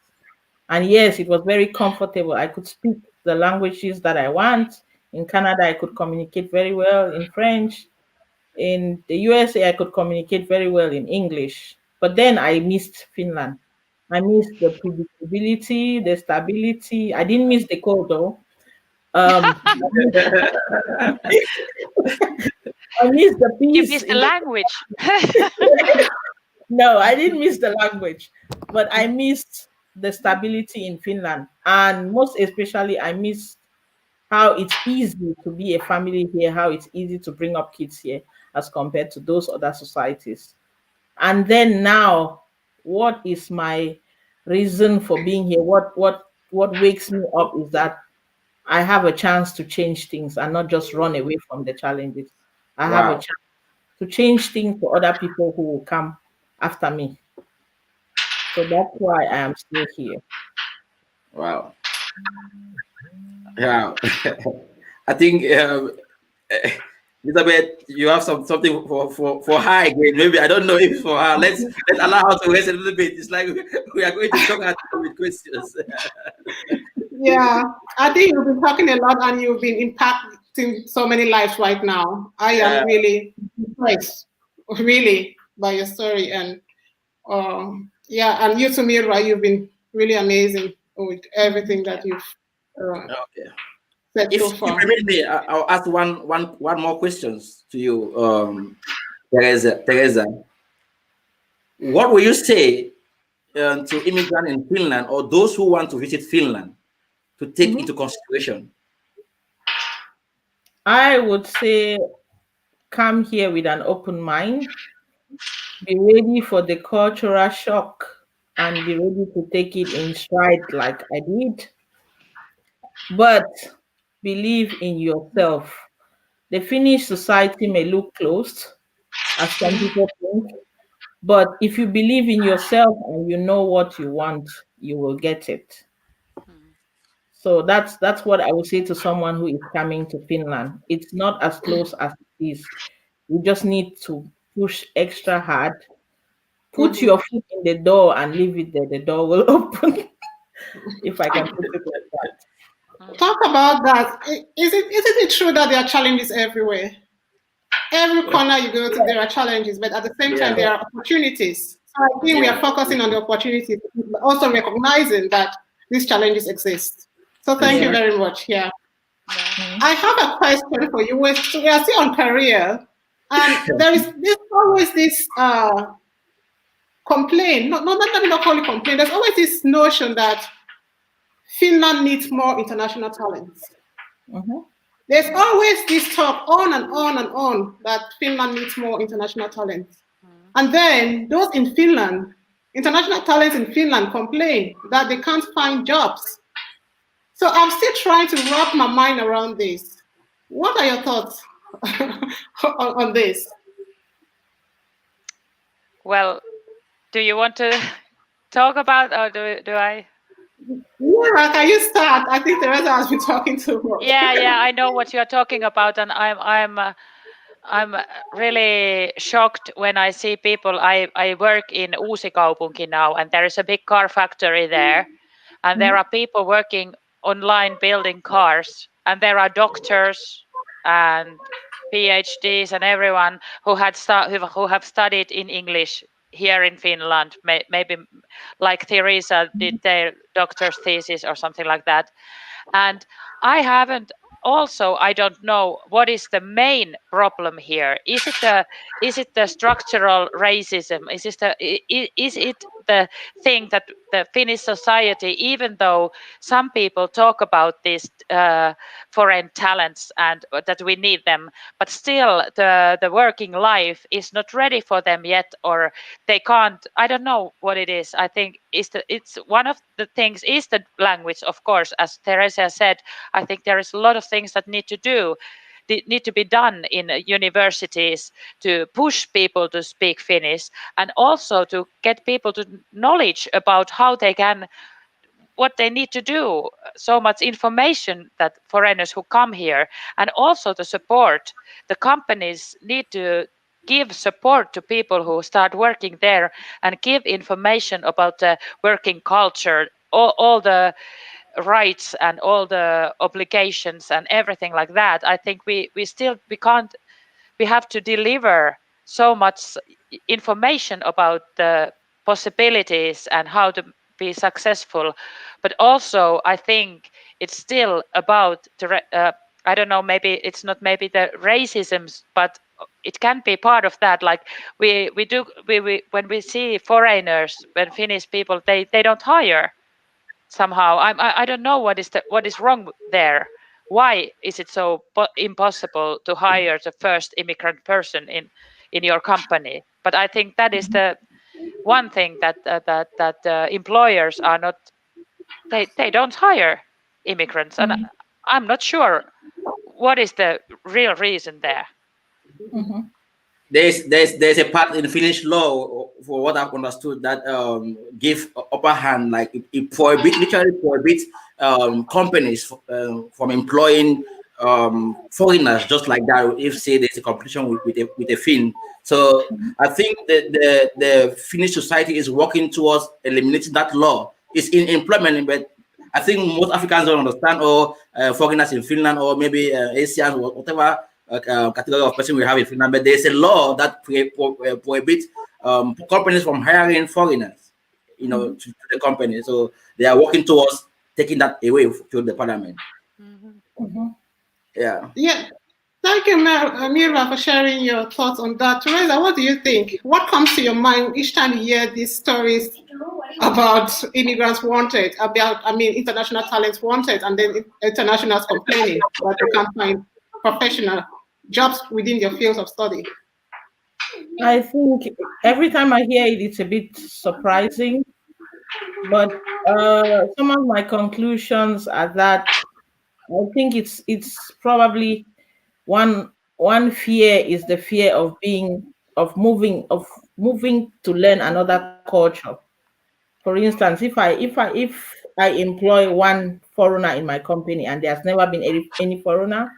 And yes, it was very comfortable. I could speak the languages that I want. In Canada, I could communicate very well in French. In the USA, I could communicate very well in English. But then I missed Finland. I missed the predictability, the stability. I didn't miss the cold though. I missed the peace. You missed the language. No, I didn't miss the language, but I missed the stability in Finland. And most especially, I missed how it's easy to be a family here, how it's easy to bring up kids here as compared to those other societies. And then now, what is my reason for being here? What wakes me up is that I have a chance to change things and not just run away from the challenges. I have a chance to change things for other people who will come after me. So that's why I am still here. Wow. Yeah. I think Elizabeth, you have something for her again. Maybe I don't know if for her. Let's allow her to rest a little bit. It's like we are going to talk her with questions. Yeah, I think you've been talking a lot and you've been impacting so many lives right now. I am really impressed, really, by your story. And and you, Samira, you've been really amazing with everything that you've said so far. If you permit me, I'll ask one more questions to you, Teresa. What will you say to immigrants in Finland or those who want to visit Finland to take into consideration? I would say come here with an open mind. Be ready for the cultural shock and be ready to take it in stride like I did. But believe in yourself. The Finnish society may look closed, as some people think, but if you believe in yourself and you know what you want, you will get it. So that's what I would say to someone who is coming to Finland. It's not as close as it is. You just need to push extra hard. Put your foot in the door and leave it there. The door will open. If I can put it like that. Talk about that. Isn't it true that there are challenges everywhere? Every corner you go to, there are challenges, but at the same time, there are opportunities. So I think we are focusing on the opportunities, but also recognizing that these challenges exist. So thank you very much. Yeah. I have a question for you. We are still on career, and there's always this complaint. Not only complaint. There's always this notion that Finland needs more international talents. There's always this talk on and on and on that Finland needs more international talents. And then those in Finland, international talents in Finland complain that they can't find jobs. So I'm still trying to wrap my mind around this. What are your thoughts on this? Well, do you want to talk about, or do I? Yeah, can you start? I think Teresa has been talking too much. Yeah, I know what you're talking about, and I'm really shocked when I see people. I work in Uusikaupunki now, and there is a big car factory there, and there are people working online building cars, and there are doctors and PhDs and everyone who have studied in English here in Finland, maybe like Teresa did their doctor's thesis or something like that. And I don't know what is the main problem here. Is it the structural racism? Is it the thing that the Finnish society, even though some people talk about these foreign talents and that we need them, but still the working life is not ready for them yet, or they can't. I don't know what it is. I think it's one of the things is the language, of course, as Teresa said. I think there is a lot of things that need to be done in universities to push people to speak Finnish, and also to get people to knowledge about how they can, what they need to do. So much information that foreigners who come here, and also the support. The companies need to give support to people who start working there and give information about the working culture, all the rights and all the obligations and everything like that. I think we have to deliver so much information about the possibilities and how to be successful. But also I think it's still about I don't know, maybe it's not maybe the racism, but it can be part of that. Like we when we see foreigners, when Finnish people, they don't hire somehow. I don't know what is wrong there. Why is it so impossible to hire the first immigrant person in your company? But I think that is the one thing that employers are not. They don't hire immigrants, and I'm not sure what is the real reason there. There's a part in Finnish law, for what I've understood, that give upper hand, like it literally prohibits companies from employing foreigners just like that, if say there's a competition with a Finn. So I think that the Finnish society is working towards eliminating that law. It's in implementing, but I think most Africans don't understand, or foreigners in Finland, or maybe Asians, or whatever category of person we have in Finland. But there's a law that prohibits companies from hiring foreigners, to the company. So they are working towards taking that away to the parliament. Yeah. Thank you, Mira, for sharing your thoughts on that. Teresa, what do you think? What comes to your mind each time you hear these stories about immigrants wanted, international talents wanted, and then internationals complaining that they can't find professional jobs within their fields of study? I think every time I hear it, it's a bit surprising. But some of my conclusions are that I think it's probably one fear is the fear of moving to learn another culture. For instance, if I employ one foreigner in my company and there's never been any foreigner,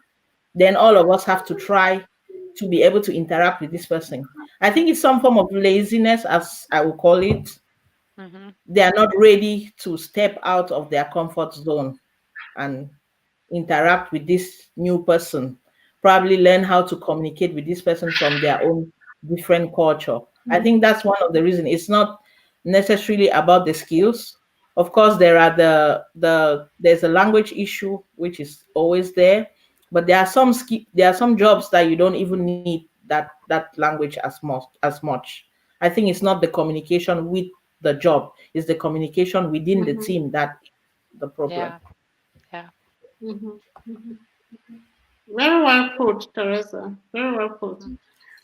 then all of us have to try to be able to interact with this person. I think it's some form of laziness, as I will call it. Mhm. They are not ready to step out of their comfort zone and interact with this new person, probably learn how to communicate with this person from their own different culture. I think that's one of the reasons. It's not necessarily about the skills. Of course, there's a language issue which is always there, but there are some jobs that you don't even need that language as much. I think it's not the communication with the job, it's the communication within the Mhm, team that is the problem. Yeah. Yeah. mhm, mhm. Very well put, Teresa. Very well put. Mhm.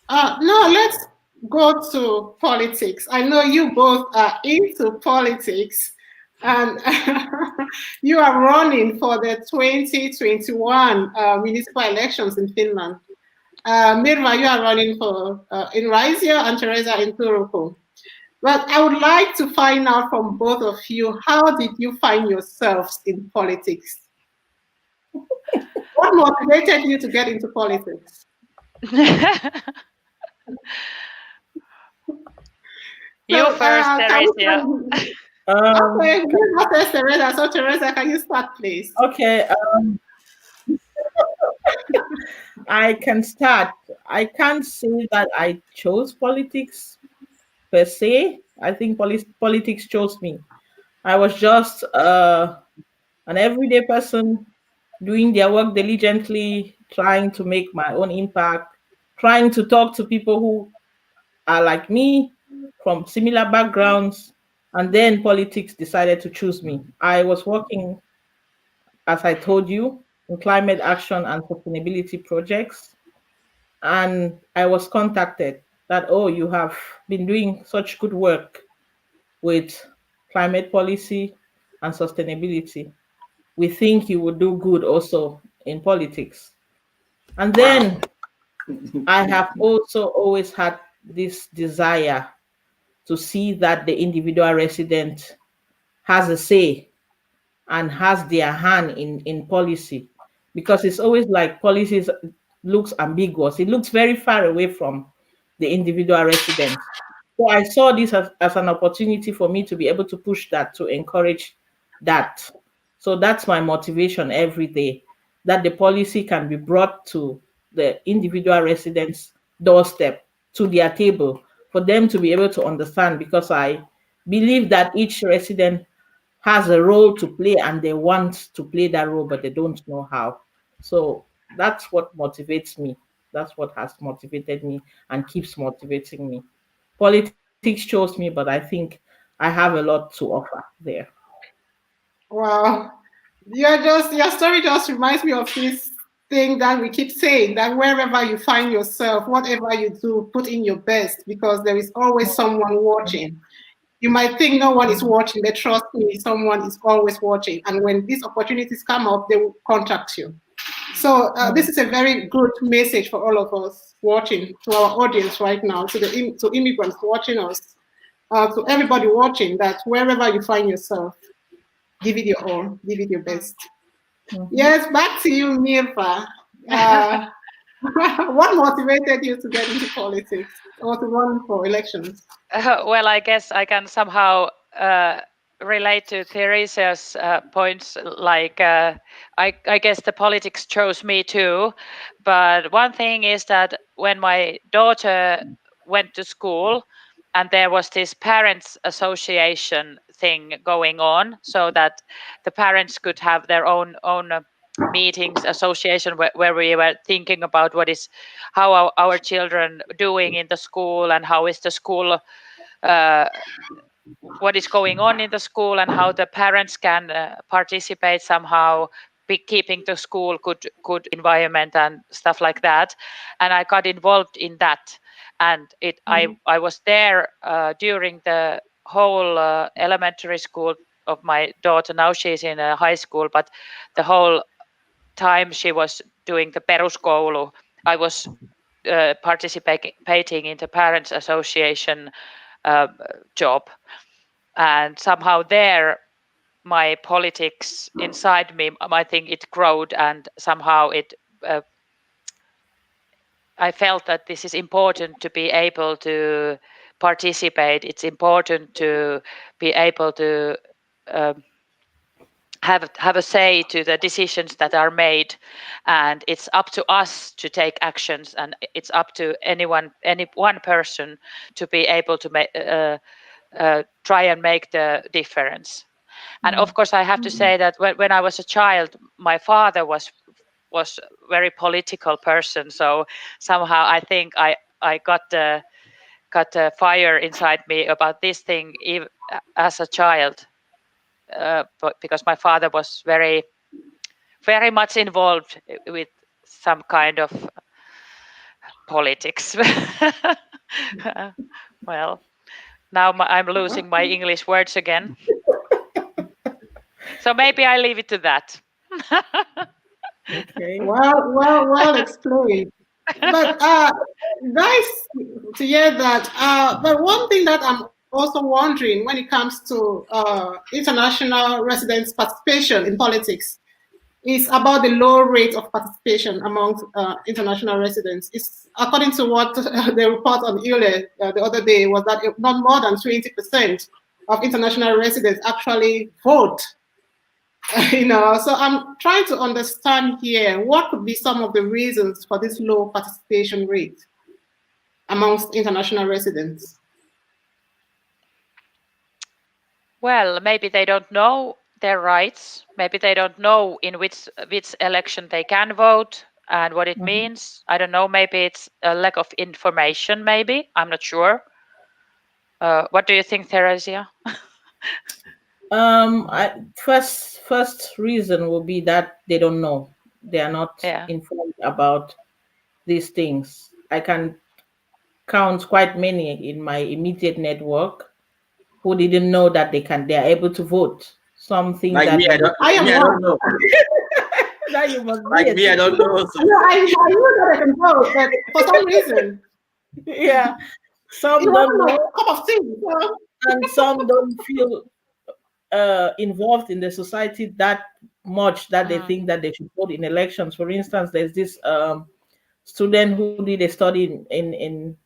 Now let's go to politics. I know you both are into politics, and you are running for the 2021 municipal elections in Finland. Mirva, you are running for in Raisio and Teresa in Turku. But I would like to find out from both of you, how did you find yourselves in politics? What motivated you to get into politics? You So, first, can we Teresia. okay, Um, you go first, Teresa. So, Teresa, can you start, please? okay, I can start. I can't say that I chose politics per se. I think politics chose me. I was just an everyday person doing their work diligently, trying to make my own impact, trying to talk to people who are like me from similar backgrounds. And then politics decided to choose me. I was working, as I told you, in climate action and sustainability projects. And I was contacted that, oh, you have been doing such good work with climate policy and sustainability. We think you would do good also in politics. And Wow. then I have also always had this desire to see that the individual resident has a say and has their hand in policy, because it's always like policies looks ambiguous, it looks very far away from the individual resident. So I saw this as an opportunity for me to be able to push that, to encourage that. So that's my motivation every day, that the policy can be brought to the individual residents doorstep, to their table, for them to be able to understand, because I believe that each resident has a role to play and they want to play that role, but they don't know how. So that's what motivates me. That's what has motivated me and keeps motivating me. Politics chose me, but I think I have a lot to offer there. Wow. Your story just reminds me of this thing that we keep saying, that wherever you find yourself, whatever you do, put in your best, because there is always someone watching. You might think no one is watching, but trust me, someone is always watching. And when these opportunities come up, they will contact you. So this is a very good message for all of us watching, to our audience right now, to immigrants watching us, to everybody watching, that wherever you find yourself, give it your all, give it your best. Mhm. Yes, back to you, Mirva. Uh, what motivated you to get into politics or to run for elections? Well, I guess I can somehow relate to Theresa's points. Like, I guess the politics chose me too. But one thing is that when my daughter went to school, and there was this parents association thing going on, so that the parents could have their own meetings, association, where we were thinking about how our children doing in the school, and how is the school, uh, what is going on in the school, and how the parents can participate somehow, keeping the school good environment and stuff like that. And I got involved in that, and I was there during the whole elementary school of my daughter. Now she's in high school, but the whole time she was doing the peruskoulu, I was participating in the Parents Association job. And somehow there, my politics inside me, I think it growed, and somehow I felt that this is important to be able to participate. It's important to be able to have a say to the decisions that are made, and it's up to us to take actions, and it's up to any one person to be able to try and make the difference. And of course, I have to say that when I was a child, my father was very political person. So somehow I think I got the fire inside me about this thing as a child, because my father was very much involved with some kind of politics. Well, now I'm losing my English words again. So maybe I leave it to that. Okay. Well explained. But nice to hear that. But one thing that I'm also wondering when it comes to international residents' participation in politics is about the low rate of participation among international residents. It's according to what the report on ILE the other day was, that not more than 20% of international residents actually vote. So I'm trying to understand here what could be some of the reasons for this low participation rate amongst international residents. Well, maybe they don't know their rights. Maybe they don't know in which election they can vote and what it means. I don't know. Maybe it's a lack of information. Maybe I'm not sure. What do you think, Theresia? First reason will be that they don't know. They are not informed about these things. I can count quite many in my immediate network who didn't know that they are able to vote. Something like that me, I don't know. That you must like me, I don't know. So. Yeah, I know that I can vote, but for some reason, yeah, some don't know. A cup of tea, and some don't feel involved in the society that much that they think that they should vote in elections. For instance, there's this student who did a study in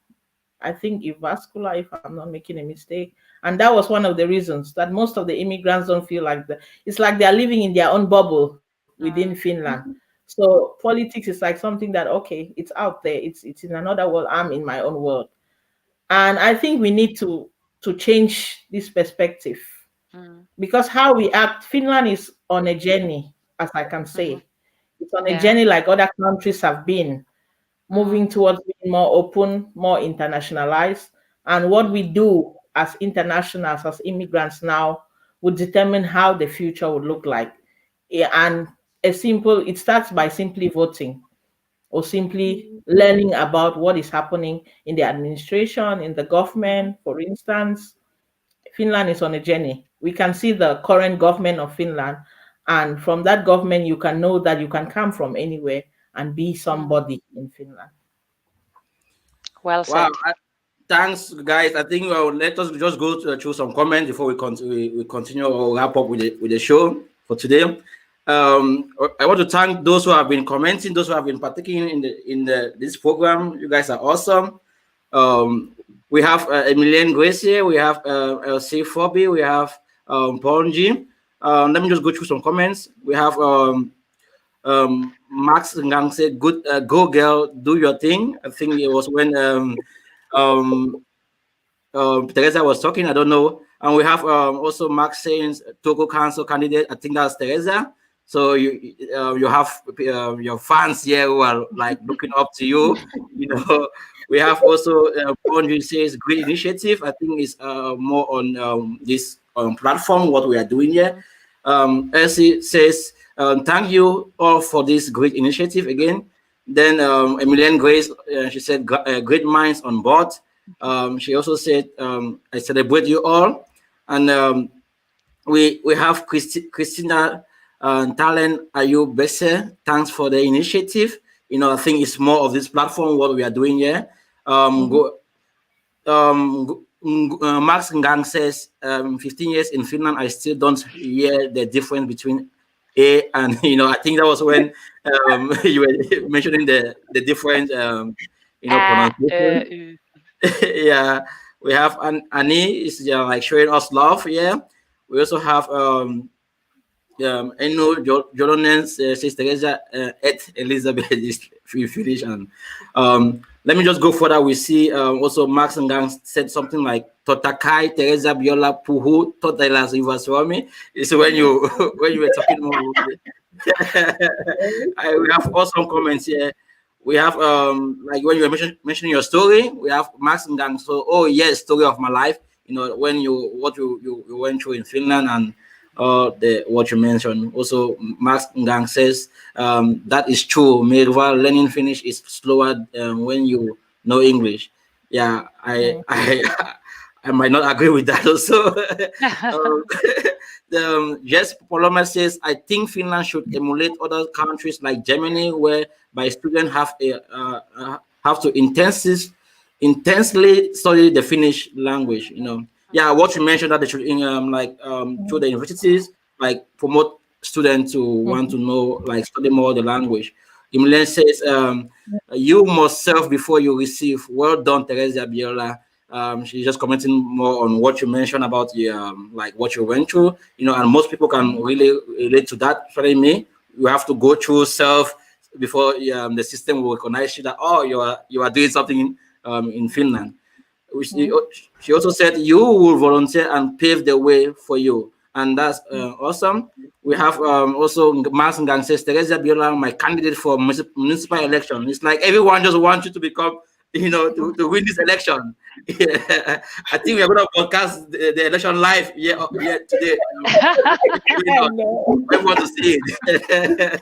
I think Vascular, if I'm not making a mistake, and that was one of the reasons that most of the immigrants don't feel like it's like they're living in their own bubble within Finland. So politics is like something that, okay, it's out there, it's in another world, I'm in my own world. And I think we need to change this perspective, because how we act, Finland is on a journey, as I can say. It's on a journey like other countries have been, moving towards being more open, more internationalized. And what we do as internationals, as immigrants now, would determine how the future would look like. And it starts by simply voting, or simply learning about what is happening in the administration, in the government. For instance, Finland is on a journey. We can see the current government of Finland, and from that government, you can know that you can come from anywhere and be somebody in Finland. Well said. Wow. Thanks, guys. I think let us just go through some comments before we continue or wrap up with the show for today. I want to thank those who have been commenting, those who have been partaking in this program. You guys are awesome. We have Emilienne Grace here. We have LC Fobi. We have Ponji. Let me just go through some comments. We have Max Ngang said, "Good, go girl, do your thing." I think it was when Teresa was talking. I don't know. And we have also Max saying Togo Council candidate. I think that's Teresa. So you have your fans here who are like looking up to you. We have also Bonji says great initiative. I think it's more on this platform what we are doing here. Elsie says thank you all for this great initiative again. Then Emilienne Grace, she said great minds on board. She also said I celebrate you all. And we have Christina Talen Ayubese. Thanks for the initiative. I think it's more of this platform what we are doing here. Max Ngang says, 15 years in Finland, I still don't hear the difference between A and, I think that was when you were mentioning the different, pronunciation. Yeah, we have Annie is like showing us love. Yeah, we also have Eno Jolonens, says Teresa, et Elizabeth is Finnish. And let me just go further. We see also Max Ngang said something like Totakai Teresa Biola Puhu Totelas Ivaswami. It's when you when you were talking more. We have also comments here. We have like when you were mentioning your story, we have Max Ngang. So, oh yes, story of my life. When what you went through in Finland, and what you mentioned. Also, Max Ngang says that is true. Merva, learning Finnish is slower when you know English. Yeah, I might not agree with that also. Jess Paloma says, I think Finland should emulate other countries like Germany, whereby students have to intensely study the Finnish language. Yeah, what you mentioned that they should through the universities, like promote students to want to know, like study more the language. Immigrant says, you must serve before you receive. Well done, Teresa Biola. She's just commenting more on what you mentioned about like what you went through, and most people can really relate to that. Especially me, you have to go through self before the system will recognize you that you are doing something in Finland. She also said you will volunteer and pave the way for you, and that's awesome. We have also Mas Ngang says, Teresa Biola, my candidate for municipal election. It's like everyone just wants you to become, to win this election. Yeah. I think we're going to broadcast the election live today. I want to see it.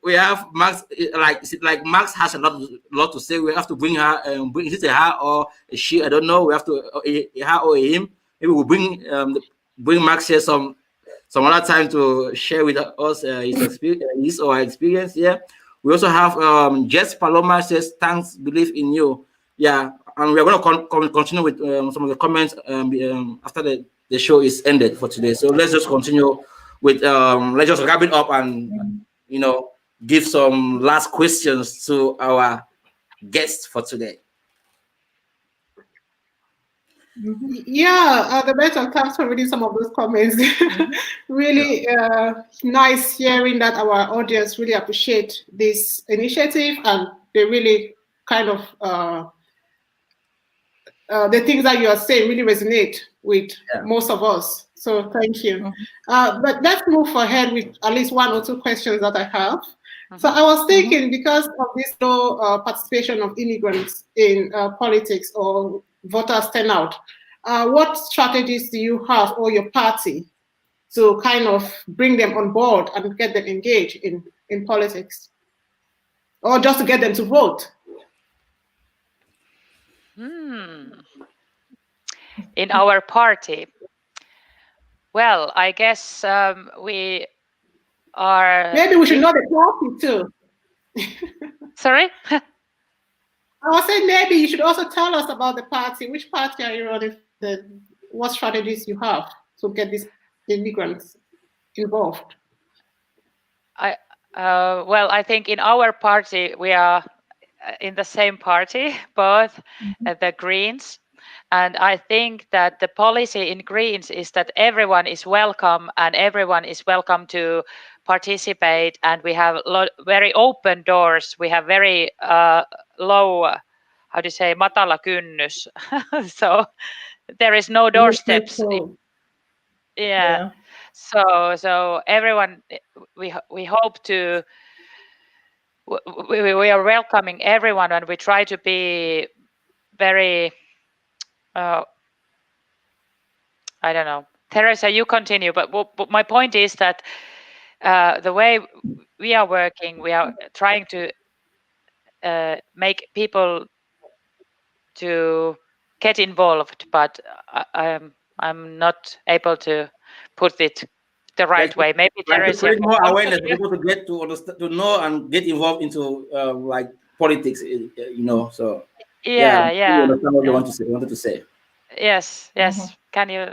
We have Max, like Max has a lot to say. We have to bring her, is it a her or a she? I don't know. We have to a her or a him. Maybe we'll bring Max here some other time to share with us his experience, his or her experience. Yeah. We also have Jess Paloma says, thanks, believe in you. Yeah, and we're going to continue with some of the comments after the show is ended for today. So let's just continue with let's just wrap it up and give some last questions to our guests for today. Yeah, the better. Thanks for reading some of those comments. Really nice hearing that our audience really appreciate this initiative, and they really kind of the things that you are saying really resonate with most of us. So thank you. But let's move ahead with at least one or two questions that I have. So I was thinking, because of this low participation of immigrants in politics or voters turnout, what strategies do you have, or your party, to kind of bring them on board and get them engaged in politics, or just to get them to vote? In our party, well, I guess we are. Maybe we should know the party too. Sorry? I was saying maybe you should also tell us about the party. Which party are you running? What strategies you have to get these immigrants involved? Well, I think in our party we are in the same party, both the Greens. And I think that the policy in Greens is that everyone is welcome, and everyone is welcome to participate. And we have very open doors. We have very low, how do you say, matala kynnys. So there is no doorsteps. Yeah. So everyone, we hope to. We are welcoming everyone, and we try to be very. I don't know. Teresa, you continue, but my point is that the way we are working, we are trying to make people to get involved, but I'm not able to put it the right way. Maybe Like to Teresia create can more help awareness me for people to get to understand, to know, and get involved into like politics. So yeah, Yeah, you yeah, understand what you yeah. wanted to say. Yes, Mhm. yes. Can you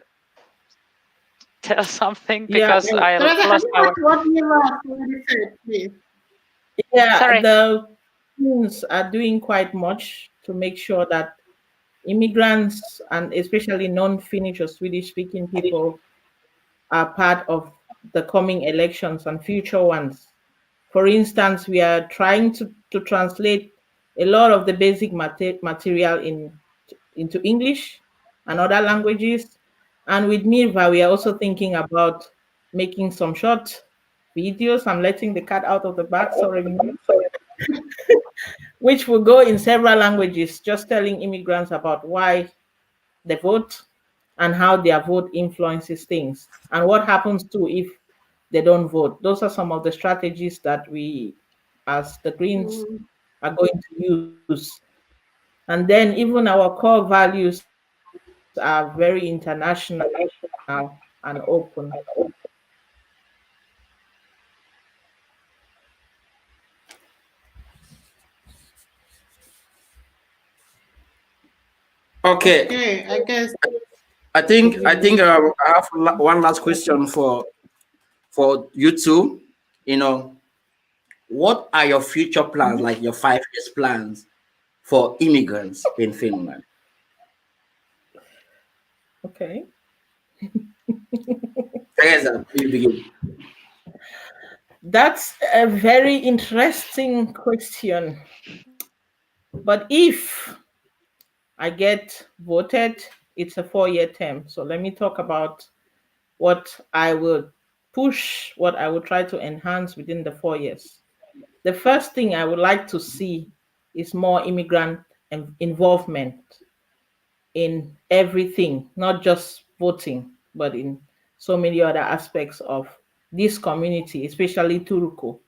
tell something Yeah, because I Teresa, can lost you my ask word? what you already said, please? yeah, Sorry. the teams are doing quite much to make sure that immigrants and especially non-Finnish or Swedish-speaking people are part of the coming elections and future ones. For instance, we are trying to translate a lot of the basic material into English and other languages. And with Mirva, we are also thinking about making some short videos. I'm letting the cat out of the bag, sorry, Mir, which will go in several languages, just telling immigrants about why they vote and how their vote influences things and what happens too if they don't vote. Those are some of the strategies that we, as the Greens, Mm, are going to use. And then even our core values are very international and open. Okay, okay, I guess I have one last question for you two. You know, what are your future plans, Mhm. like your 5 years plans for immigrants in Finland? Okay. Teresa, you begin. That's a very interesting question. But if I get voted, it's a 4-year term. So let me talk about what I would push, what I would try to enhance within the 4 years. The first thing I would like to see is more immigrant involvement in everything, not just voting, but in so many other aspects of this community, especially Turku,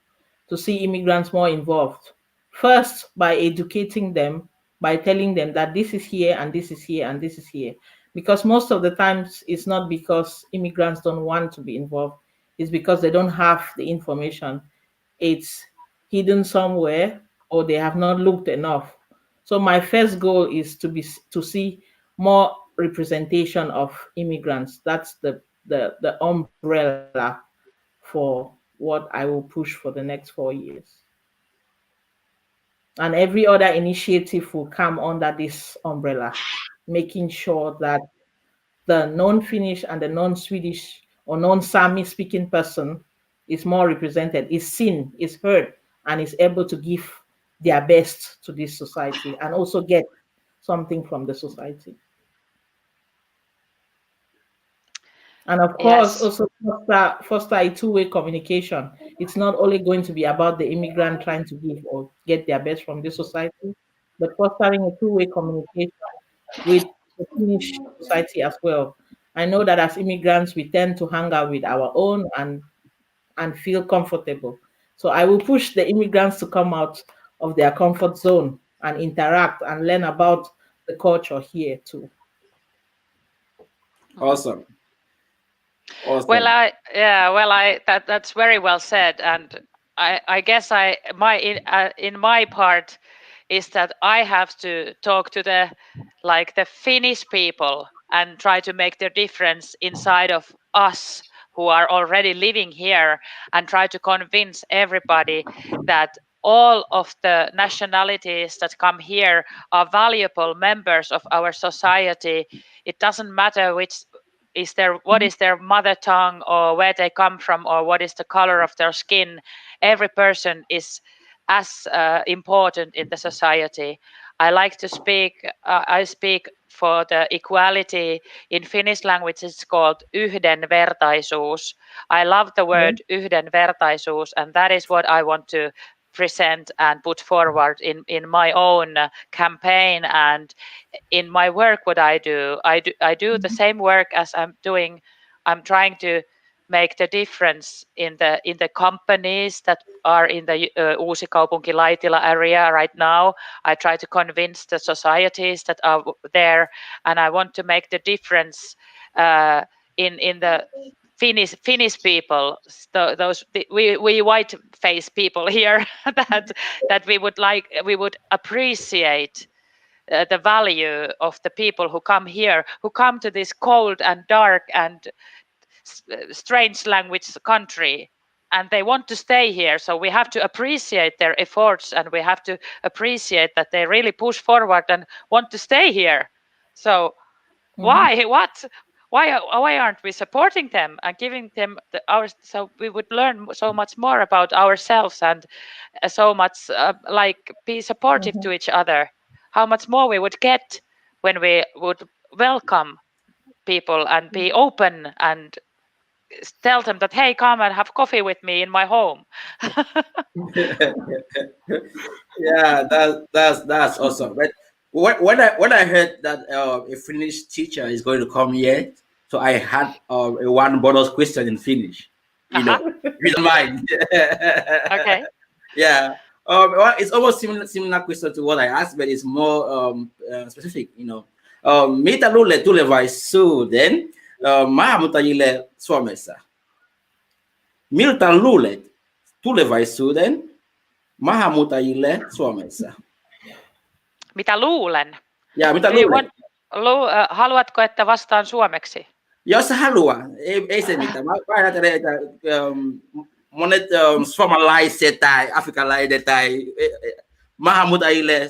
to see immigrants more involved. First, by educating them, by telling them that this is here and this is here and this is here. Because most of the times it's not because immigrants don't want to be involved, it's because they don't have the information. It's hidden somewhere or they have not looked enough. So my first goal is to see more representation of immigrants. That's the umbrella for what I will push for the next 4 years. And every other initiative will come under this umbrella, making sure that the non-Finnish and the non-Swedish or non-Sami speaking person is more represented, is seen, is heard, and is able to give their best to this society and also get something from the society. And of course, Yes. also foster a two-way communication. It's not only going to be about the immigrant trying to give or get their best from this society, but fostering a two-way communication with the Finnish society as well. I know that as immigrants, we tend to hang out with our own and feel comfortable. So I will push the immigrants to come out of their comfort zone and interact and learn about the culture here too. Mhm. Awesome, Well, awesome. that's very well said, and I guess in my part is that I have to talk to the Finnish people and try to make the difference inside of us who are already living here, and try to convince everybody that all of the nationalities that come here are valuable members of our society. It doesn't matter what is their mother tongue, or where they come from, or what is the color of their skin. Every person is as important in the society. I speak for the equality. In Finnish language it's called yhdenvertaisuus. I love the Yeah. word yhdenvertaisuus, and that is what I want to present and put forward in my own campaign and in my work. What I do the same work as I'm doing. I'm trying to make the difference in the companies that are in the Uusikaupunki Laitila area right now. I try to convince the societies that are there, and I want to make the difference in the Finnish people, we white face people here, that we would appreciate the value of the people who come here, who come to this cold and dark and strange language country, and they want to stay here. So we have to appreciate their efforts, and we have to appreciate that they really push forward and want to stay here. So why aren't we supporting them and giving them so we would learn so much more about ourselves, and so much be supportive to each other? How much more we would get when we would welcome people and be open and tell them that, hey, come and have coffee with me in my home. Yeah, that's awesome. But when I heard that a Finnish teacher is going to come here, so I had a one bonus question in Finnish. You know, if you don't mind. Okay. Yeah. Well, it's almost similar question to what I asked, but it's more specific. You know, mitä luulet tulevaisuuden maahanmuuttajille Suomessa? Miltä luulet tulevaisuuden maahanmuuttajille Suomessa? Mitä luulen? Ja mitä luulet? Haluatko, että vastaan suomeksi? Jos haluaa, ei se mitään. Mä ajattelen, että monet suomalaiset tai afrikalaiset tai maahanmuuttajille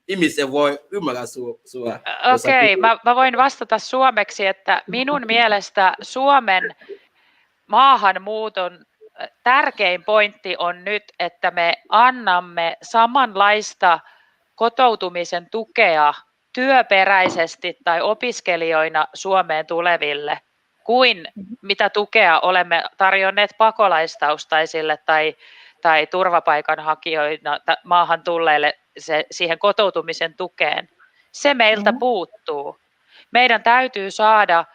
ihmiset voi ymmärtää sua. Okei, mä voin vastata suomeksi, että minun mielestä Suomen maahanmuuton tärkein pointti on nyt, että me annamme samanlaista kotoutumisen tukea työperäisesti tai opiskelijoina Suomeen tuleville kuin mitä tukea olemme tarjonneet pakolaistaustaisille tai turvapaikanhakijoina maahan tulleille siihen kotoutumisen tukeen. Se meiltä puuttuu. Meidän täytyy saada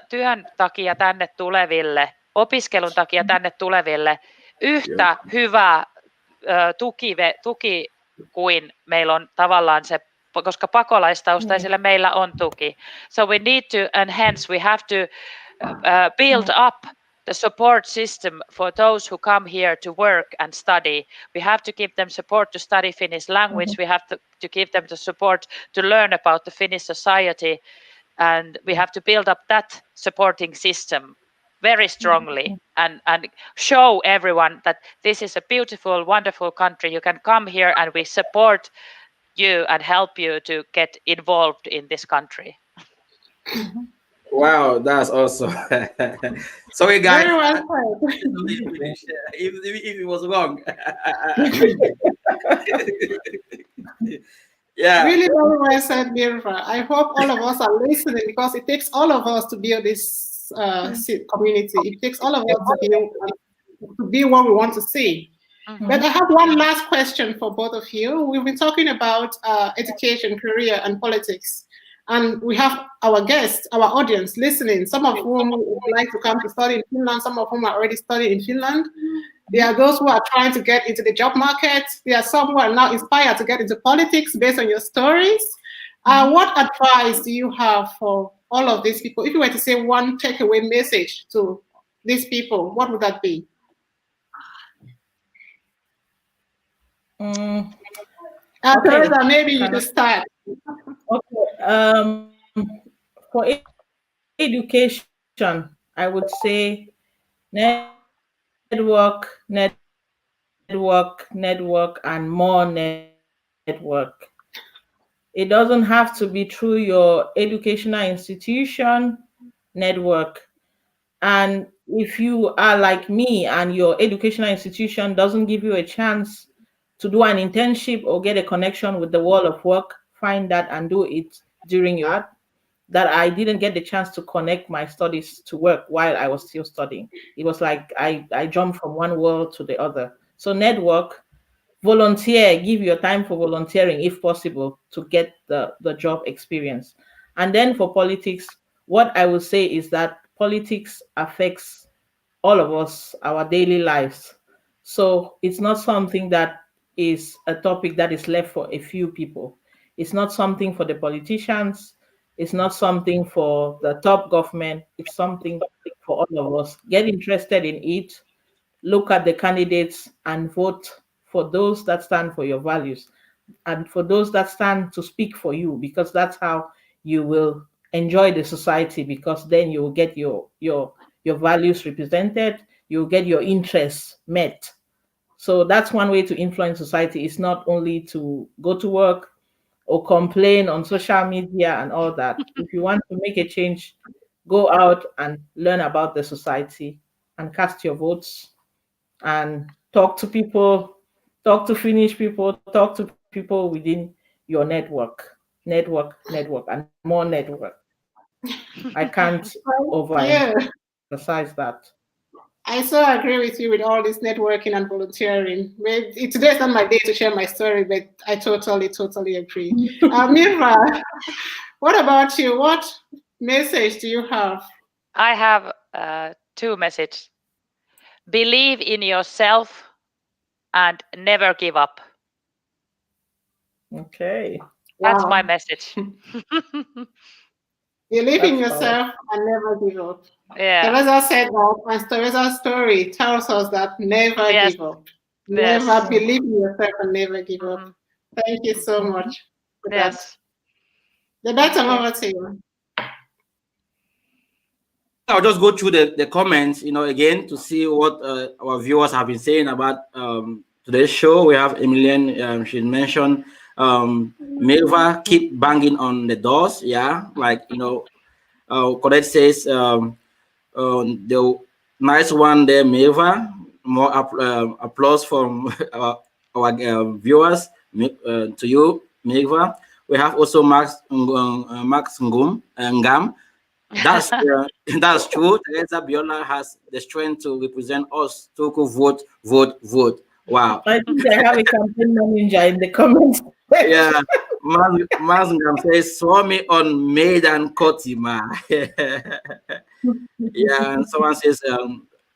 työn takia tänne tuleville, opiskelun takia tänne tuleville yhtä hyvä tuki kuin meillä on tavallaan se, koska pakolaistaustaisille meillä on tuki. So we need to enhance, we have to build up the support system for those who come here to work and study. We have to give them support to study Finnish language. We have to give them the support to learn about the Finnish society. And we have to build up that supporting system very strongly and show everyone that this is a beautiful, wonderful country. You can come here and we support you and help you to get involved in this country. Wow, that's awesome. Sorry, guys. Very well said. If it was wrong. Yeah. Really very well said, Mirva. I hope all of us are listening, because it takes all of us to build this community. It takes all of us to be what we want to see. But I have one last question for both of you. We've been talking about education, career, and politics. And we have our guests, our audience listening, some of whom would like to come to study in Finland, some of whom are already studying in Finland. There are those who are trying to get into the job market. There are some who are now inspired to get into politics based on your stories. What advice do you have for all of these people? If you were to say one takeaway message to these people, what would that be? Teresa, maybe you just start. Okay. For education, I would say network, and more network. It doesn't have to be through your educational institution. Network. And if you are like me and your educational institution doesn't give you a chance to do an internship or get a connection with the world of work, find that and do it during your that I didn't get the chance to connect my studies to work while I was still studying. It was like I jumped from one world to the other. So network, volunteer, give your time for volunteering if possible to get the job experience. And then for politics, what I would say is that politics affects all of us, our daily lives. So it's not something that is a topic that is left for a few people. It's not something for the politicians. It's not something for the top government. It's something for all of us. Get interested in it, look at the candidates, and vote for those that stand for your values and for those that stand to speak for you, because that's how you will enjoy the society, because then you will get your values represented, you'll get your interests met. So that's one way to influence society. It's not only to go to work or complain on social media and all that. If you want to make a change, go out and learn about the society and cast your votes and talk to people, talk to Finnish people, talk to people within your network, and more network. I can't Yeah, overemphasize that. I so agree with you with all this networking and volunteering. Today's not my day to share my story, but I totally agree. Mirva, what about you? What message do you have? I have two messages. Believe in yourself and never give up. Okay. That's Wow. my message. Believe in That's yourself and never give up. Yeah. Teresa said that, and Teresa's story tells us that never Yes. give up. Yes. Never believe in yourself and never give up. Mhm. Thank you so much for that. Yes. The better Thank you. over to you. I'll just go through the comments, again to see what our viewers have been saying about today's show. We have Emilian, she mentioned Milva, keep banging on the doors. Yeah, like, Colette says, the nice one there, Milva. More applause from our viewers to you, Milva. We have also Max Ngam. That's true. Teresa Biola has the strength to represent us. Toku vote. Wow. I think I have a campaign manager in the comments. Yeah. Mazngam says, saw me on Maidan Kotima. Yeah, and someone says,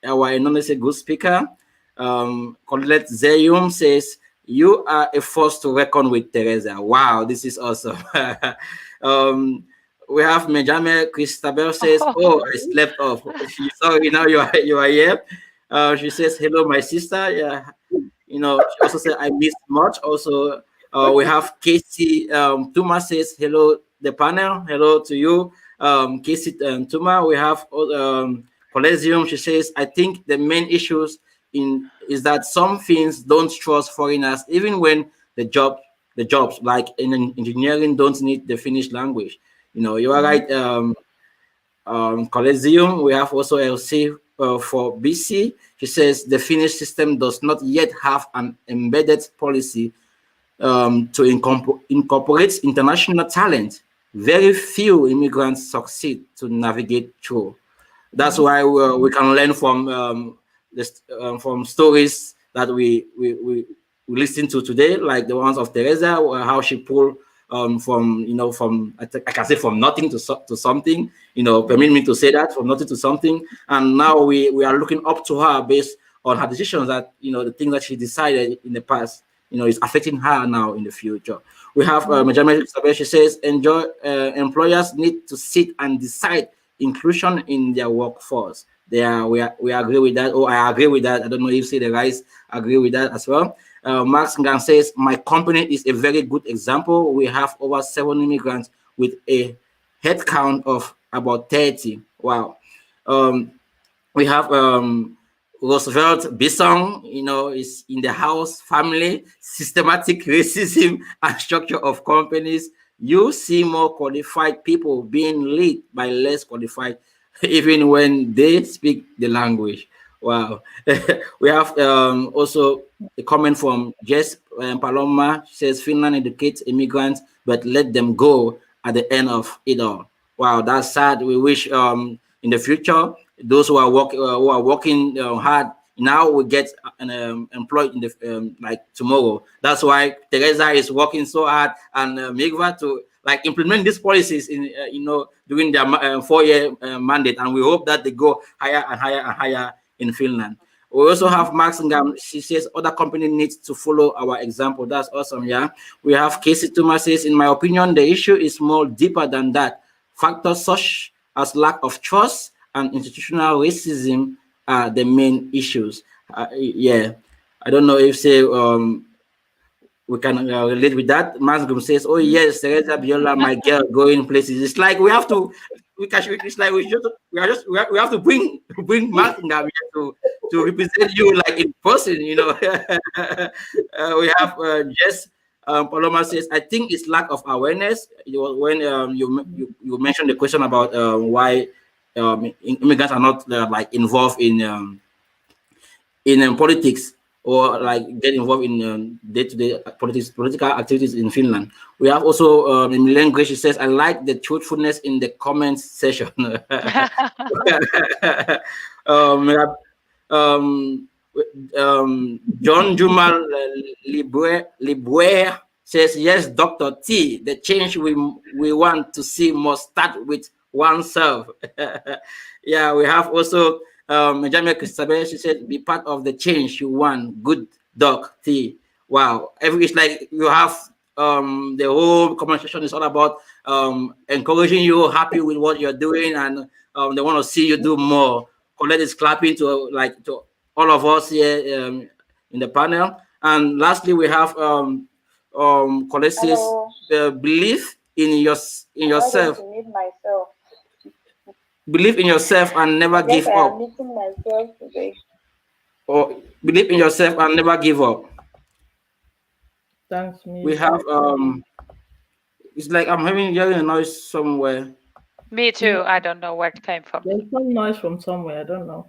our anonymous good speaker. Colette Zeyum says, you are a force to reckon with, Teresa. Wow, this is awesome. We have Mejame Christabel says, oh, I slept off. Sorry, now you are here. She says, hello, my sister. Yeah, she also said, I missed much. Also, we have Casey Tuma says, hello, the panel. Hello to you, Casey Tuma. We have Colesium. She says, I think the main issues is that some things don't trust foreigners, even when the jobs like in engineering don't need the Finnish language. You are right, Colesium. We have also LC for BC. She says the Finnish system does not yet have an embedded policy to incorporate international talent. Very few immigrants succeed to navigate through. That's why we can learn from from stories that we listen to today, like the ones of Teresa, how she pulled from I can say from nothing to something, permit me to say that, from nothing to something. And now we are looking up to her based on her decisions, that the things that she decided in the past is affecting her now in the future. We have Majama Isabel. She says, employers need to sit and decide inclusion in their workforce. We agree with that. Oh, I agree with that. I don't know if say the guys agree with that as well. Max Ngan says, my company is a very good example. We have over 7 immigrants with a head count of about 30. Wow. We have Roosevelt Bisson, is in the house, family, systematic racism and structure of companies. You see more qualified people being led by less qualified, even when they speak the language. Wow. We have also a comment from Jess Paloma. She says, Finland educates immigrants, but let them go at the end of it all. Wow, that's sad. We wish in the future, those who are working hard now will get employed in the like tomorrow. That's why Teresa is working so hard, and Migva to like implement these policies in during their 4-year mandate, and we hope that they go higher and higher and higher in Finland. We also have Max Ngam. She says other company needs to follow our example. That's awesome. Yeah. We have Casey Thomas says, in my opinion, the issue is more deeper than that. Factors such as lack of trust and institutional racism are the main issues. Yeah. I don't know if say we can relate with that. Masgum says, "Oh yes, Teresa Biola, my girl, going places." It's like we have to. It's like we have to bring Masgum here to represent you like in person. We have Jess. Paloma says, "I think it's lack of awareness." When you mentioned the question about why immigrants are not like involved in politics, or like get involved in day-to-day political activities in Finland. We have also in language, it says, "I like the truthfulness in the comments session." um, um, John Jumal Libuer says, "Yes, Dr. T, the change we want to see must start with oneself." Yeah, we have also Jamia Christabel. She said, "Be part of the change you want." Good Doc T. Wow, it's like you have the whole conversation is all about encouraging you, happy with what you're doing, and they want to see you do more. Colette is clapping to all of us here in the panel. And lastly, we have Colette says, believe in yourself. Believe in yourself and never give up. I'm meeting myself today. Or believe in yourself and never give up. Thanks, me. We have it's like I'm hearing a noise somewhere. Me too. I don't know where it came from. There's some noise from somewhere. I don't know.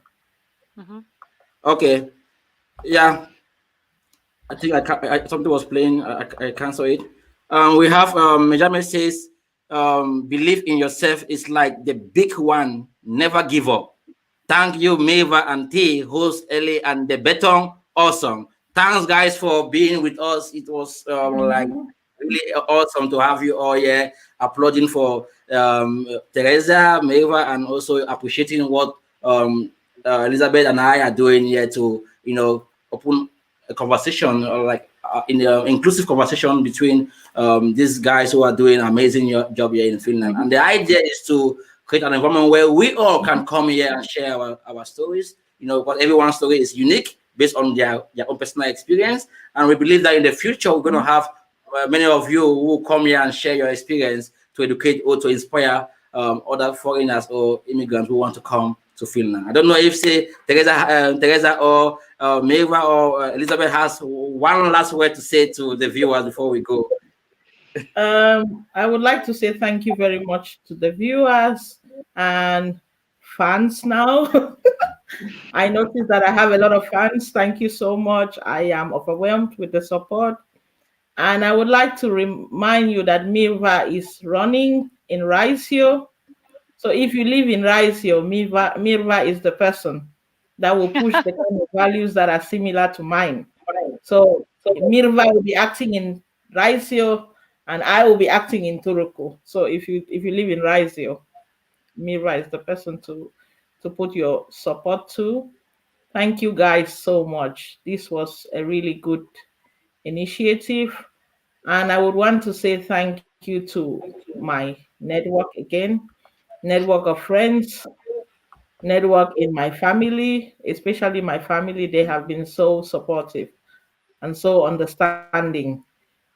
Okay. Yeah. I think something was playing. I cancel it. We have Benjamin says, believe in yourself is like the big one. Never give up. Thank you, Meva and T, host Ellie and the Beton. Awesome. Thanks, guys, for being with us. It was like really awesome to have you all here, applauding for Teresa, Meva, and also appreciating what Elizabeth and I are doing here to, open a conversation, or like in the inclusive conversation between these guys who are doing an amazing job here in Finland. And the idea is to create an environment where we all can come here and share our stories, because everyone's story is unique based on their own personal experience. And we believe that in the future, we're going to have many of you who come here and share your experience to educate or to inspire other foreigners or immigrants who want to come to Finland. I don't know if, say, Teresa or Meva or Elizabeth has one last word to say to the viewers before we go. I would like to say thank you very much to the viewers and fans now. I noticed that I have a lot of fans. Thank you so much. I am overwhelmed with the support. And I would like to remind you that Mirva is running in Raisio. So if you live in Raisio, Mirva is the person that will push the kind of values that are similar to mine. So Mirva will be acting in Raisio, and I will be acting in Turku. So if you live in Raisio, Mirva is the person to put your support to. Thank you guys so much. This was a really good initiative. And I would want to say thank you to my network again, network of friends, network in my family, especially my family. They have been so supportive and so understanding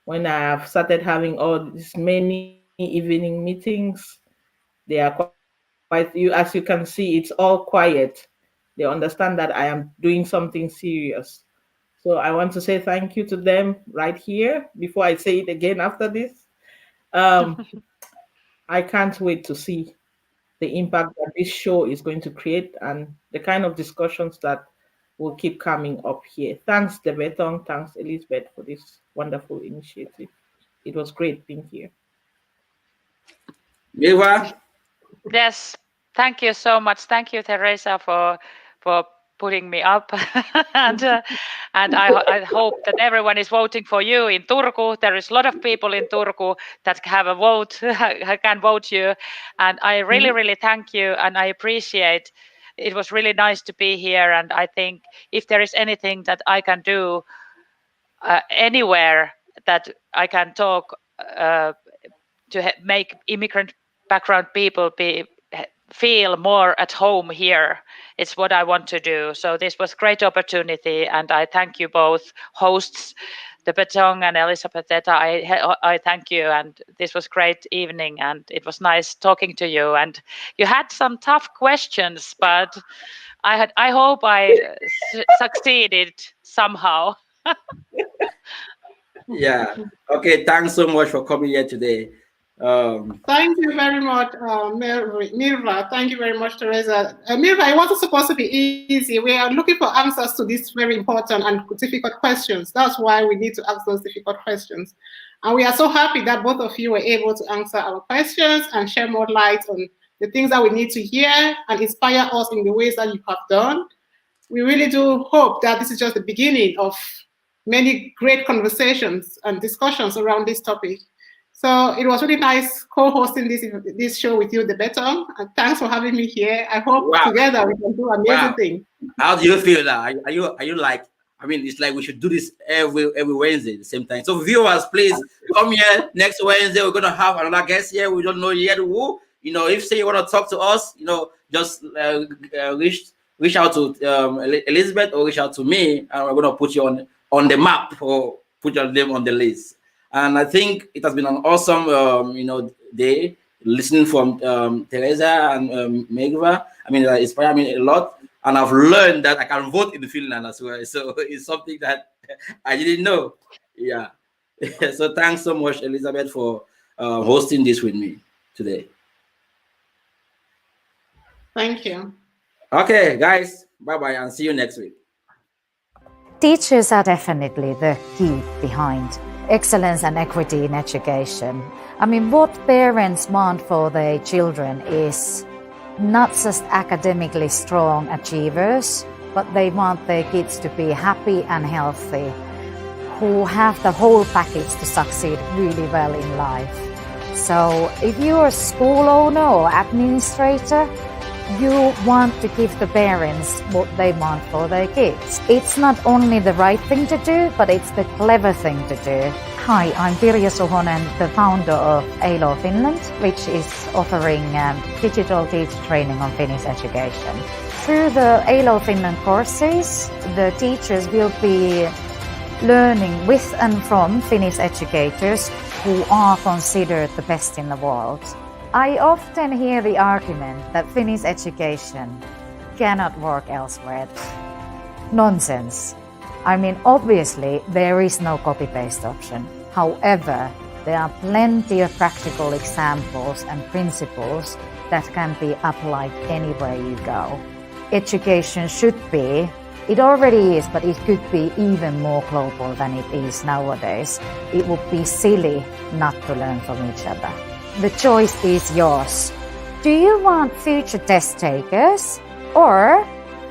when I have started having all these many evening meetings. They are quite, as you can see, it's all quiet. They understand that I am doing something serious. So I want to say thank you to them right here before I say it again after this. I can't wait to see the impact that this show is going to create and the kind of discussions that will keep coming up here. Thanks, Debeton. Thanks, Elizabeth, for this wonderful initiative. It was great being here. Meva? Yes, thank you so much. Thank you, Teresa, for putting me up. And I hope that everyone is voting for you in Turku. There is a lot of people in Turku that have a vote, can vote you. And I really, really thank you. And I appreciate it. Was really nice to be here. And I think if there is anything that I can do anywhere that I can talk to make immigrant background people feel more at home here, it's what I want to do. So this was a great opportunity, and I thank you both hosts, the Betong and Elizabeth. I thank you, and this was great evening, and it was nice talking to you. And you had some tough questions, but I hope I succeeded somehow. Yeah. Okay. Thanks so much for coming here today. Thank you very much, Mirva. Thank you very much, Teresa. Mirva, it wasn't supposed to be easy. We are looking for answers to these very important and difficult questions. That's why we need to ask those difficult questions. And we are so happy that both of you were able to answer our questions and share more light on the things that we need to hear and inspire us in the ways that you have done. We really do hope that this is just the beginning of many great conversations and discussions around this topic. So it was really nice co-hosting this show with you, the Betong. And thanks for having me here. I hope together we can do amazing things. How do you feel now? Are you like? I mean, it's like we should do this every Wednesday at the same time. So viewers, please come here next Wednesday. We're gonna have another guest here. We don't know yet who. You know, if say you want to talk to us, you know, just reach out to Elizabeth or reach out to me, and we're gonna put you on the map or put your name on the list. And I think it has been an awesome, day listening from Teresa and Megva. I mean, it inspired me a lot. And I've learned that I can vote in Finland as well. So it's something that I didn't know. Yeah. So thanks so much, Elizabeth, for hosting this with me today. Thank you. Okay, guys. Bye-bye and see you next week. Teachers are definitely the key behind excellence and equity in education. I mean, what parents want for their children is not just academically strong achievers, but they want their kids to be happy and healthy, who have the whole package to succeed really well in life. So if you're a school owner or administrator, you want to give the parents what they want for their kids. It's not only the right thing to do, but it's the clever thing to do. Hi, I'm Pirjo Suhonen, the founder of ALO Finland, which is offering digital teacher training on Finnish education. Through the ALO Finland courses, the teachers will be learning with and from Finnish educators who are considered the best in the world. I often hear the argument that Finnish education cannot work elsewhere. Nonsense. I mean, obviously, there is no copy-paste option. However, there are plenty of practical examples and principles that can be applied anywhere you go. Education should be, it already is, but it could be even more global than it is nowadays. It would be silly not to learn from each other. The choice is yours. Do you want future test takers or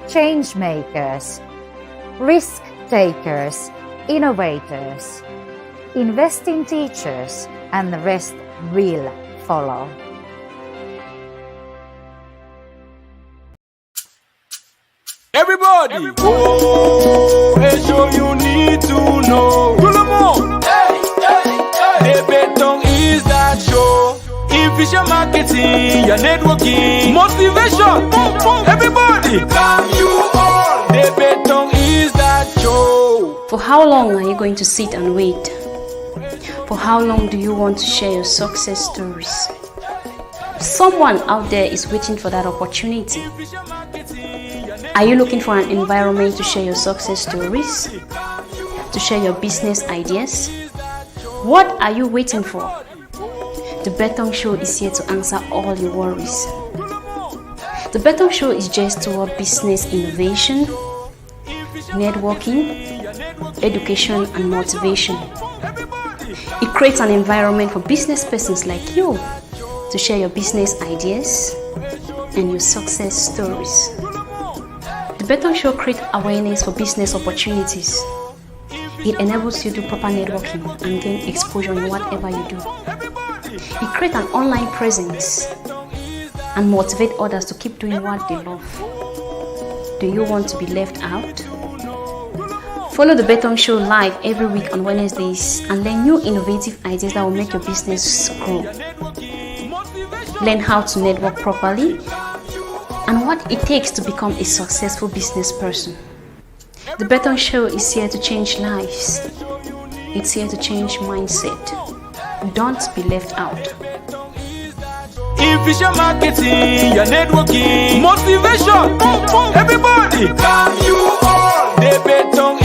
change makers, risk takers, innovators? Invest in teachers and the rest will follow. Everybody! Oh, a show you need to know. The Betong is that show. Efficient marketing, your networking, motivation. Everybody, come you all. The Betong is that show. For how long are you going to sit and wait? For how long do you want to share your success stories? Someone out there is waiting for that opportunity. Are you looking for an environment to share your success stories? To share your business ideas? What are you waiting for? The Betong Show is here to answer all your worries. The Betong Show is just toward business innovation, networking, education, and motivation. It creates an environment for business persons like you to share your business ideas and your success stories. The Beton Show creates awareness for business opportunities. It enables you to do proper networking and gain exposure in whatever you do. It creates an online presence and motivate others to keep doing what they love. Do you want to be left out? Follow the Beton Show live every week on Wednesdays and learn new innovative ideas that will make your business grow. Learn how to network properly and what it takes to become a successful business person. The Beton Show is here to change lives. It's here to change mindset. Don't be left out. Efficient marketing, your networking, motivation, everybody, come you all, the Beton